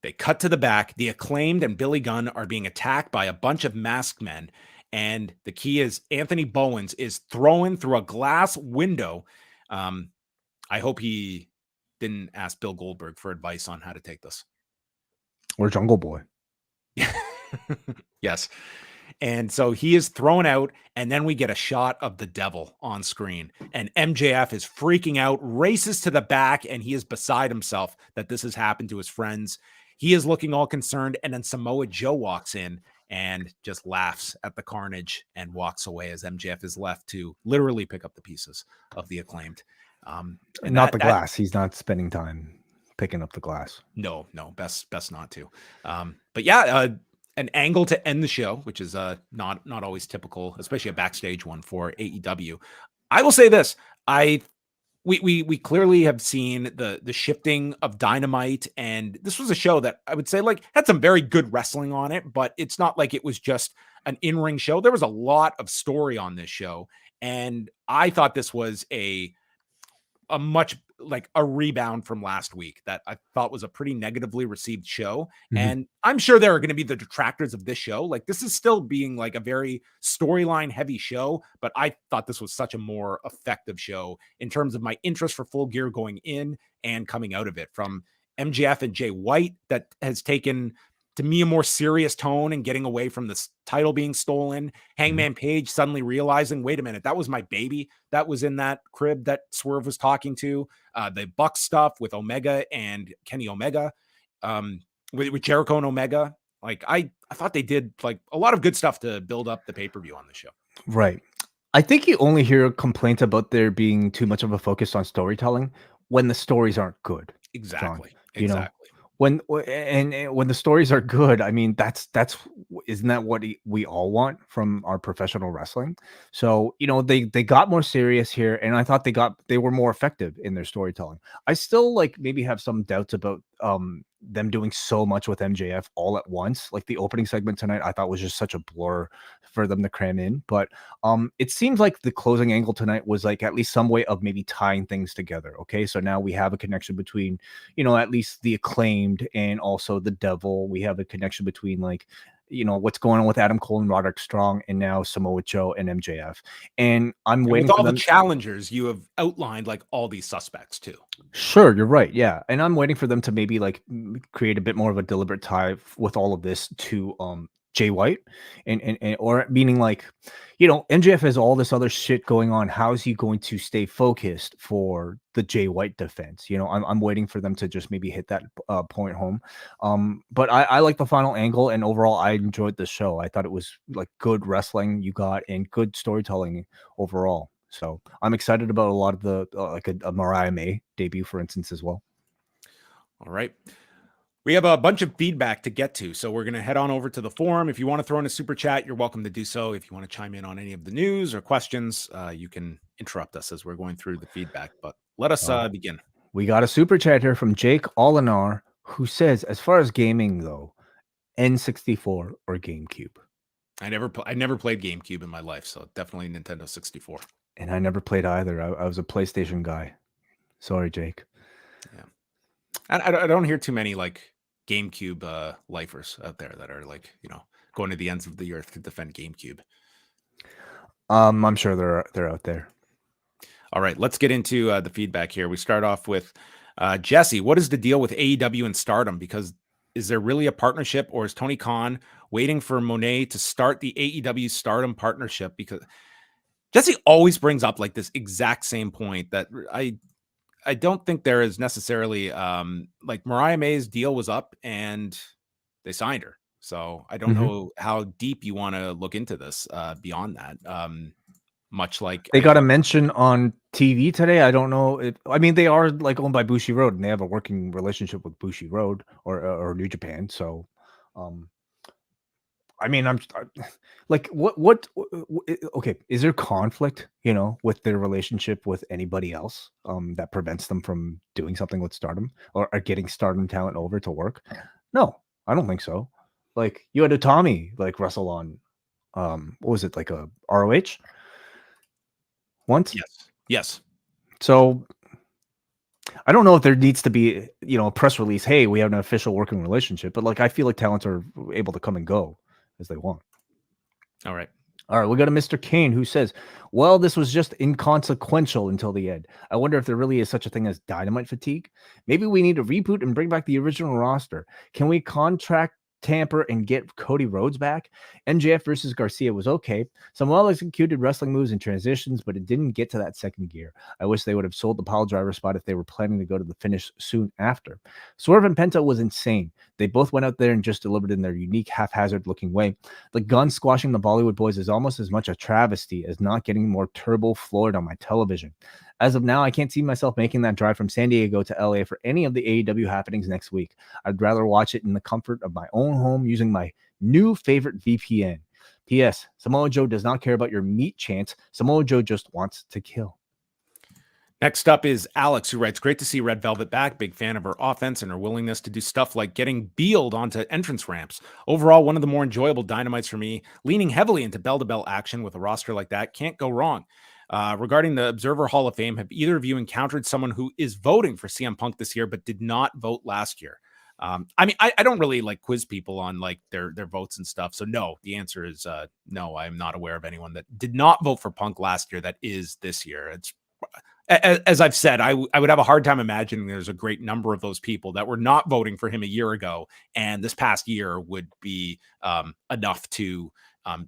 They cut to the back. The Acclaimed and Billy Gunn are being attacked by a bunch of masked men, and the key is Anthony Bowens is thrown through a glass window. I hope he didn't ask Bill Goldberg for advice on how to take this. Or Jungle Boy. Yes. And so he is thrown out, and then we get a shot of the devil on screen. And MJF is freaking out, races to the back, and he is beside himself that this has happened to his friends. He is looking all concerned, and then Samoa Joe walks in and just laughs at the carnage and walks away as MJF is left to literally pick up the pieces of the Acclaimed. And not the glass. He's not spending time picking up the glass. No, best not to. But yeah, an angle to end the show, which is not always typical, especially a backstage one for AEW. I will say this: we clearly have seen the shifting of Dynamite, and this was a show that I would say like had some very good wrestling on it, but it's not like it was just an in-ring show. There was a lot of story on this show, and I thought this was a much like a rebound from last week that I thought was a pretty negatively received show. And I'm sure there are going to be the detractors of this show. Like, this is still being like a very storyline heavy show, but I thought this was such a more effective show in terms of my interest for Full Gear going in and coming out of it, from MJF and Jay White that has taken to me a more serious tone and getting away from this title being stolen. Hangman Page suddenly realizing, wait a minute, that was my baby that was in that crib that Swerve was talking to. The Buck stuff with Omega and Kenny Omega, with Jericho and Omega. Like, I thought they did like a lot of good stuff to build up the pay-per-view on the show. Right. I think you only hear complaints about there being too much of a focus on storytelling when the stories aren't good. Exactly. John, exactly. You know? When the stories are good, I mean, that's isn't that what we all want from our professional wrestling? So, you know, they got more serious here, and I thought they were more effective in their storytelling. I still like maybe have some doubts about them doing so much with MJF all at once. Like, the opening segment tonight, I thought was just such a blur for them to cram in. But it seems like the closing angle tonight was like at least some way of maybe tying things together. Okay, so now we have a connection between, you know, at least the Acclaimed and also the Devil. We have a connection between, like, you know, what's going on with Adam Cole and Roderick Strong, and now Samoa Joe and MJF. And I'm waiting with for all them. The challengers, you have outlined like all these suspects too. Sure, you're right. Yeah. And I'm waiting for them to maybe like create a bit more of a deliberate tie with all of this to Jay White, and or meaning like, MJF has all this other shit going on. How is he going to stay focused for the Jay White defense? I'm waiting for them to just maybe hit that point home. But I like the final angle, and overall, I enjoyed the show. I thought it was like good wrestling you got and good storytelling overall. So I'm excited about a lot of the like a Mariah May debut, for instance, as well. All right. We have a bunch of feedback to get to, so we're going to head on over to the forum. If you want to throw in a super chat, you're welcome to do so. If you want to chime in on any of the news or questions, you can interrupt us as we're going through the feedback. But let us begin. We got a super chat here from Jake Olinar, who says, as far as gaming, though, N64 or GameCube? I never played GameCube in my life, so definitely Nintendo 64. And I never played either. I was a PlayStation guy. Sorry, Jake. Yeah. I don't hear too many like GameCube lifers out there that are like, going to the ends of the earth to defend GameCube. I'm sure they're out there. All right, let's get into the feedback here. We start off with Jesse. What is the deal with AEW and Stardom? Because is there really a partnership, or is Tony Khan waiting for Monet to start the AEW Stardom partnership? Because Jesse always brings up like this exact same point that I don't think there is necessarily like Mariah May's deal was up and they signed her. So I don't know how deep you want to look into this beyond that. Much like they got a mention on TV today. I don't know they are like owned by Bushi Road and they have a working relationship with Bushi Road or New Japan. So, I'm like, what, okay. Is there conflict, with their relationship with anybody else, that prevents them from doing something with Stardom or getting Stardom talent over to work? No, I don't think so. Like you had a Tommy like wrestle on, what was it, like a ROH once? Yes. So I don't know if there needs to be, a press release. Hey, we have an official working relationship, but like, I feel like talents are able to come and go as they want. All right. We got a Mr. Kane who says, well, this was just inconsequential until the end. I wonder if there really is such a thing as dynamite fatigue. Maybe we need to reboot and bring back the original roster. Can we contract tamper and get Cody Rhodes back? MJF versus Garcia was okay. Some well-executed wrestling moves and transitions, but it didn't get to that second gear. I wish they would have sold the pile driver spot if they were planning to go to the finish soon after. Swerve and Penta was insane. They both went out there and just delivered in their unique haphazard looking way. The gun squashing the Bollywood Boyz is almost as much a travesty as not getting more turbo floored on my television. As of now, I can't see myself making that drive from San Diego to LA for any of the AEW happenings next week. I'd rather watch it in the comfort of my own home using my new favorite VPN. P.S. Samoa Joe does not care about your meat chants. Samoa Joe just wants to kill. Next up is Alex, who writes, great to see Red Velvet back. Big fan of her offense and her willingness to do stuff like getting beeled onto entrance ramps. Overall, one of the more enjoyable Dynamites for me. Leaning heavily into bell-to-bell action with a roster like that. Can't go wrong. Regarding the Observer Hall of Fame, have either of you encountered someone who is voting for CM Punk this year but did not vote last year? I don't really like quiz people on like their votes and stuff. So no, the answer is no. I'm not aware of anyone that did not vote for Punk last year that is this year. It's as I've said, I would have a hard time imagining there's a great number of those people that were not voting for him a year ago, and this past year would be enough to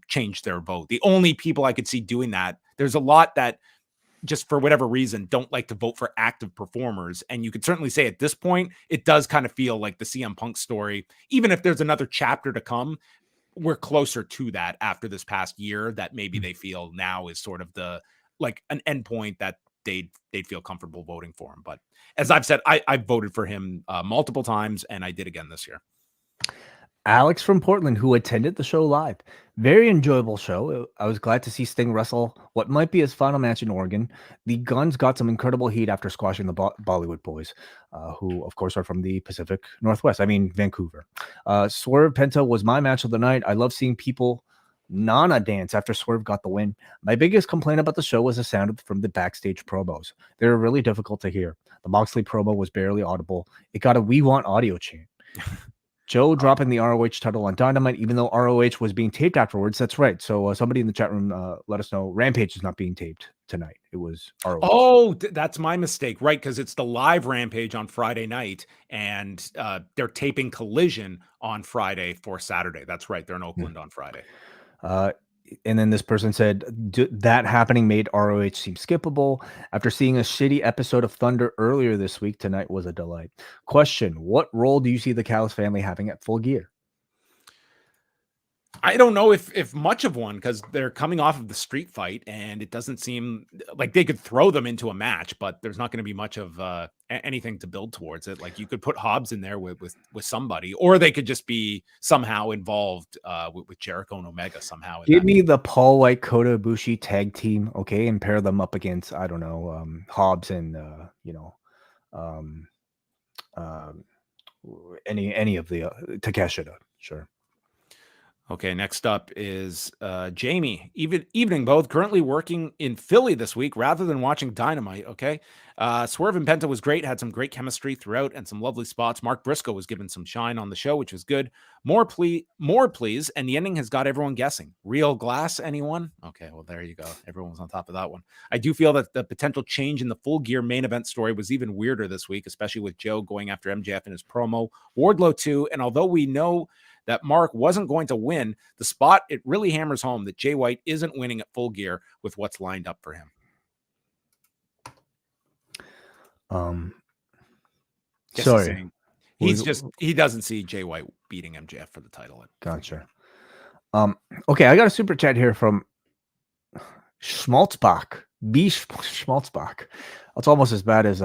change their vote. The only people I could see doing that, there's a lot that just for whatever reason don't like to vote for active performers. And you could certainly say at this point, it does kind of feel like the CM Punk story, even if there's another chapter to come, we're closer to that after this past year that maybe they feel now is sort of the, like an endpoint that they'd feel comfortable voting for him. But as I've said, I voted for him multiple times, and I did again this year. Alex from Portland, who attended the show live. Very enjoyable show. I was glad to see Sting wrestle what might be his final match in Oregon. The Guns got some incredible heat after squashing the Bollywood Boyz, who, of course, are from the Pacific Northwest. Vancouver. Swerve Penta was my match of the night. I love seeing people Nana dance after Swerve got the win. My biggest complaint about the show was the sound from the backstage promos. They were really difficult to hear. The Moxley promo was barely audible. It got a "We Want Audio" chant. Joe dropping the ROH title on Dynamite, even though ROH was being taped afterwards. That's right. So somebody in the chat room let us know Rampage is not being taped tonight. It was ROH. Oh, that's my mistake. Right, because it's the live Rampage on Friday night, and they're taping Collision on Friday for Saturday. That's right. They're in Oakland on Friday. And then this person said that happening made ROH seem skippable. After seeing a shitty episode of Thunder earlier this week, tonight was a delight. Question: what role do you see the Callis family having at Full Gear? I don't know if much of one, because they're coming off of the street fight, and it doesn't seem like they could throw them into a match, but there's not going to be much of anything to build towards it. Like, you could put Hobbs in there with somebody, or they could just be somehow involved with Jericho and Omega somehow. Give me the Paul White Kota Ibushi tag team, okay, and pair them up against, I don't know, Hobbs and any of the Takeshita, sure. Okay, next up is Jamie. Evening both. Currently working in Philly this week rather than watching Dynamite. Okay. Swerve and Penta was great. Had some great chemistry throughout and some lovely spots. Mark Briscoe was given some shine on the show, which was good. More please. And the ending has got everyone guessing. Real glass, anyone? Okay, well, there you go. Everyone was on top of that one. I do feel that the potential change in the Full Gear main event story was even weirder this week, especially with Joe going after MJF in his promo. Wardlow too. And although we know that Mark wasn't going to win the spot, it really hammers home that Jay White isn't winning at Full Gear with what's lined up for him. Sorry. He doesn't see Jay White beating MJF for the title. Gotcha. Okay, I got a super chat here from Schmaltzbach. B. Schmaltzbach. That's almost as bad as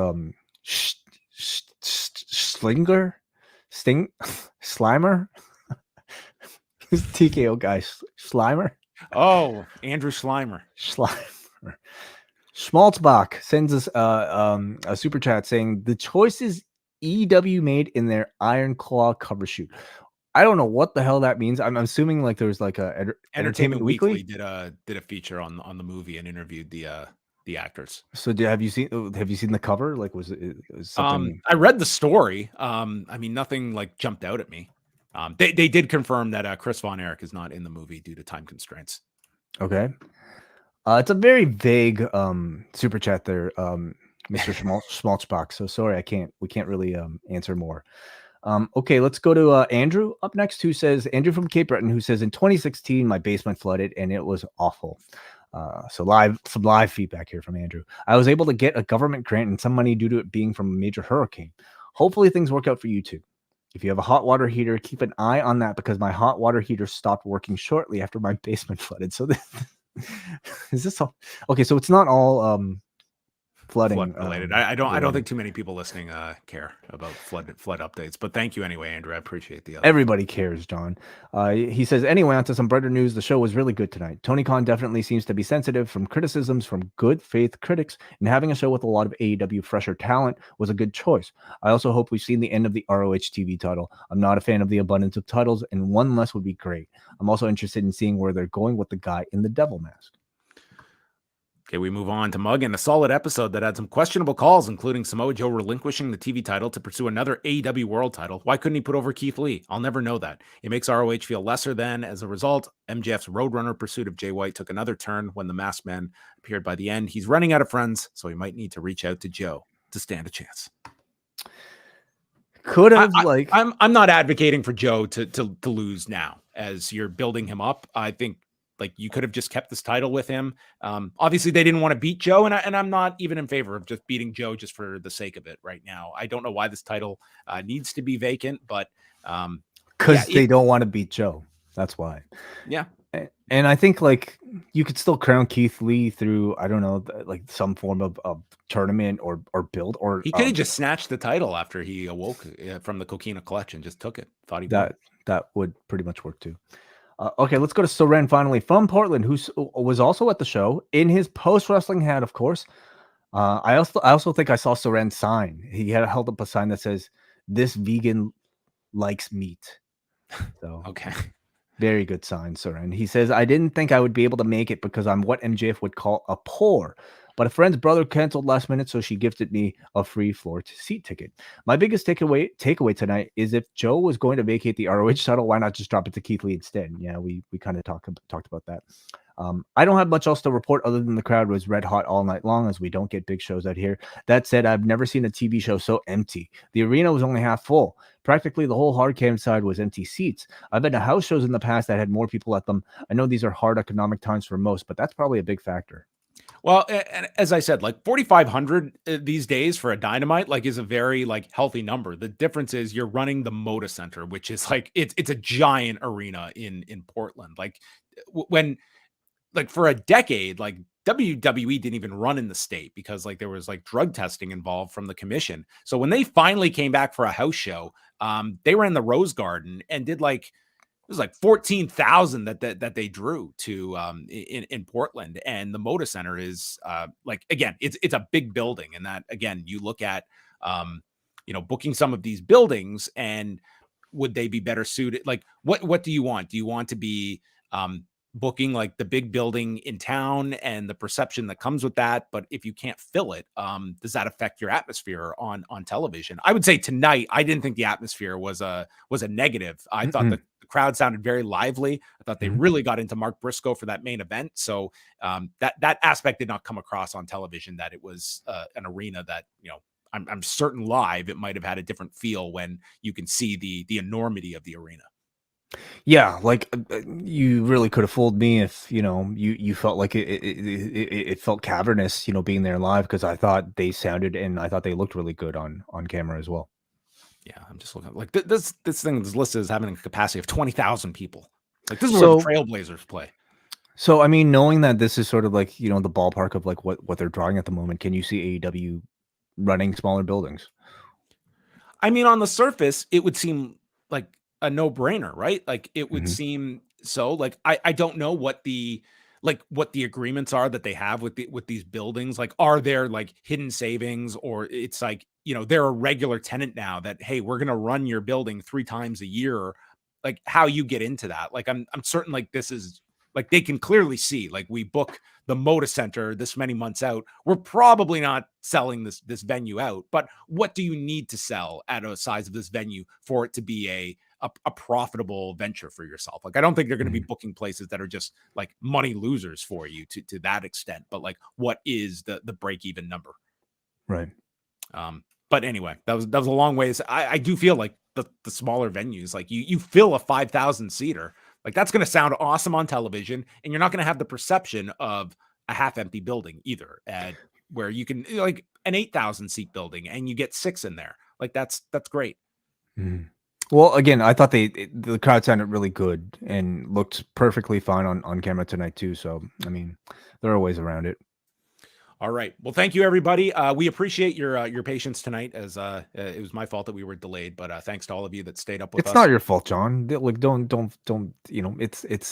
Slinger? Slimer? Who's the TKO guy? Slimer? Oh, Andrew Slimer. Schmaltzbach sends us a super chat saying the choices EW made in their Iron Claw cover shoot. I don't know what the hell that means. I'm assuming like there was like a Entertainment Weekly did a feature on the movie and interviewed the actors. So have you seen the cover? Like was it something? I read the story. I mean, nothing like jumped out at me. They did confirm that Chris Von Erich is not in the movie due to time constraints. Okay. It's a very vague super chat there, Mr. Schmaltzbach. So sorry, we can't really answer more. Okay, let's go to Andrew up next, who says, Andrew from Cape Breton, who says, in 2016, my basement flooded and it was awful. So some live feedback here from Andrew. I was able to get a government grant and some money due to it being from a major hurricane. Hopefully things work out for you too. If you have a hot water heater, keep an eye on that because my hot water heater stopped working shortly after my basement flooded. So is this all? Okay, so it's not all flooding related. I don't think too many people listening care about flood updates, but thank you anyway, Andrew. I appreciate the everybody cares, John. He says, anyway, on to some brighter news. The show was really good tonight. Tony Khan definitely seems to be sensitive from criticisms from good faith critics, and having a show with a lot of AEW fresher talent was a good choice. I also hope we've seen the end of the ROH TV title. I'm not a fan of the abundance of titles, and one less would be great. I'm also interested in seeing where they're going with the guy in the devil mask. Okay, we move on to Mug and a solid episode that had some questionable calls, including Samoa Joe relinquishing the TV title to pursue another AEW World title. Why couldn't he put over Keith Lee? I'll never know that. It makes ROH feel lesser than. As a result, MJF's Roadrunner pursuit of Jay White took another turn when the Masked Man appeared by the end. He's running out of friends, so he might need to reach out to Joe to stand a chance. Could have I'm not advocating for Joe to lose now as you're building him up. I think like you could have just kept this title with him. Obviously they didn't want to beat Joe, and I'm not even in favor of just beating Joe just for the sake of it right now. I don't know why this title needs to be vacant, but because they don't want to beat Joe. That's why. Yeah. And I think like you could still crown Keith Lee through, I don't know, like some form of tournament or build, or he could have just snatched the title after he awoke from the coquina clutch and just took it. Thought he that would pretty much work too. Okay, let's go to Soren finally from Portland, who was also at the show in his post-wrestling hat, of course. I also think I saw Soren sign. He had held up a sign that says, "This vegan likes meat." So okay. Very good sign, Soren. He says, I didn't think I would be able to make it because I'm what MJF would call a poor. But a friend's brother canceled last minute, so she gifted me a free floor seat ticket. My biggest takeaway tonight is if Joe was going to vacate the ROH title, why not just drop it to Keith Lee instead? Yeah, we kind of talked about that. I don't have much else to report other than the crowd was red hot all night long, as we don't get big shows out here. That said, I've never seen a TV show so empty. The arena was only half full. Practically the whole hard cam side was empty seats. I've been to house shows in the past that had more people at them. I know these are hard economic times for most, but that's probably a big factor. Well, and as I said, like 4,500 these days for a Dynamite, like, is a very like healthy number. The difference is you're running the Moda Center, which is like it's a giant arena in Portland. Like when like for a decade, like WWE didn't even run in the state because like there was like drug testing involved from the commission. So when they finally came back for a house show, they were in the Rose Garden and did like it was like 14,000 that they drew to in Portland, and the Moda Center is like, again, it's a big building, and that again you look at booking some of these buildings, and would they be better suited? Like what do you want? Do you want to be booking like the big building in town and the perception that comes with that? But if you can't fill it, does that affect your atmosphere on television? I would say tonight, I didn't think the atmosphere was a negative. I thought the crowd sounded very lively. I thought they really got into Mark Briscoe for that main event. So that aspect did not come across on television, that it was an arena that, I'm certain live, it might've had a different feel when you can see the enormity of the arena. Yeah, like you really could have fooled me if you felt like it felt cavernous, being there live, because I thought they sounded and I thought they looked really good on camera as well. Yeah, I'm just looking like this thing is listed as having a capacity of 20,000 people. Like this is where the Trailblazers play. So I mean, knowing that this is sort of like the ballpark of like what they're drawing at the moment, can you see AEW running smaller buildings? I mean, on the surface, it would seem like a no-brainer, right? Like it would seem so. Like I don't know what the agreements are that they have with these buildings. Like, are there like hidden savings, or it's like they're a regular tenant now that, hey, we're gonna run your building 3 times a year. Like how you get into that? Like I'm certain like this is like they can clearly see, like, we book the Moda Center this many months out, we're probably not selling this venue out. But what do you need to sell at a size of this venue for it to be a profitable venture for yourself? Like, I don't think they're going to be booking places that are just like money losers for you to that extent. But like, what is the break even number? Right. But anyway, that was a long ways. I do feel like the smaller venues, like you fill a 5,000 seater, like that's going to sound awesome on television, and you're not going to have the perception of a half empty building either, where you can like an 8,000 seat building and you get 6 in there. Like that's great. Well, again, I thought the crowd sounded really good and looked perfectly fine on camera tonight too. So, I mean, there are ways around it. All right. Well, thank you, everybody. We appreciate your patience tonight, as it was my fault that we were delayed, but thanks to all of you that stayed up with us. It's not your fault, John. Like, don't it's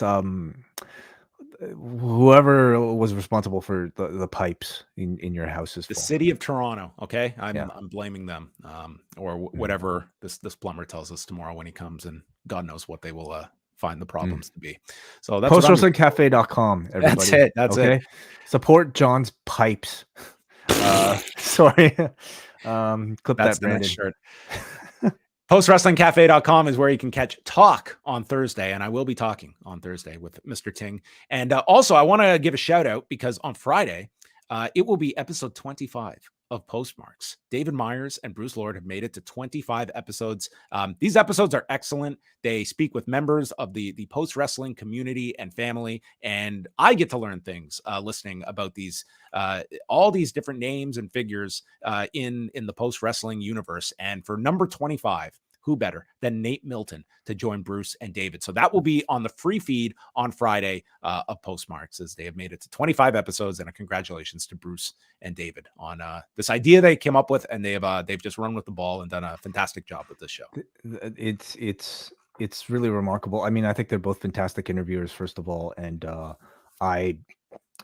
whoever was responsible for the pipes in your house is the fault. City of Toronto. Okay, I'm blaming them, or whatever this plumber tells us tomorrow when he comes, and God knows what they will find the problems to be. So that's postwrestlingcafe.com, everybody. That's it. That's okay? it. Support John's pipes. Sorry. Clip that, Brandon. Shirt. Postwrestlingcafe.com is where you can catch Talk on Thursday, and I will be talking on Thursday with Mr. Ting. And also, I want to give a shout out because on Friday, it will be episode 25 of Postmarks. David Myers and Bruce Lord have made it to 25 episodes. These episodes are excellent. They speak with members of the post-wrestling community and family, and I get to learn things listening about these all these different names and figures in the post-wrestling universe. And for number 25, who better than Nate Milton to join Bruce and David? So that will be on the free feed on Friday of Postmarks, as they have made it to 25 episodes. And a congratulations to Bruce and David on this idea they came up with, and they've just run with the ball and done a fantastic job with this show. It's really remarkable. I mean, I think they're both fantastic interviewers, first of all, and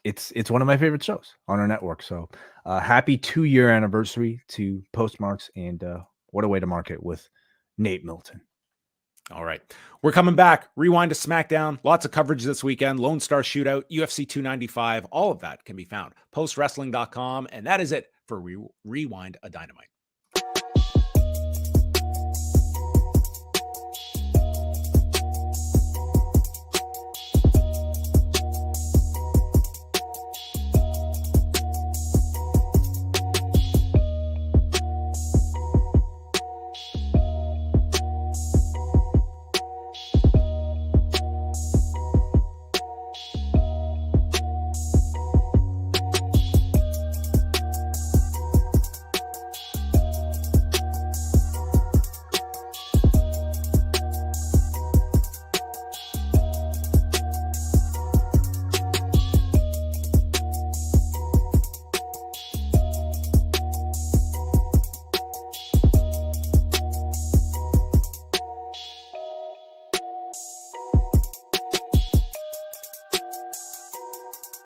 it's one of my favorite shows on our network. So happy 2-year anniversary to Postmarks, and what a way to mark it with Nate Milton. All right. We're coming back. Rewind to SmackDown. Lots of coverage this weekend. Lone Star Shootout, UFC 295. All of that can be found postwrestling.com. And that is it for Rewind a Dynamite.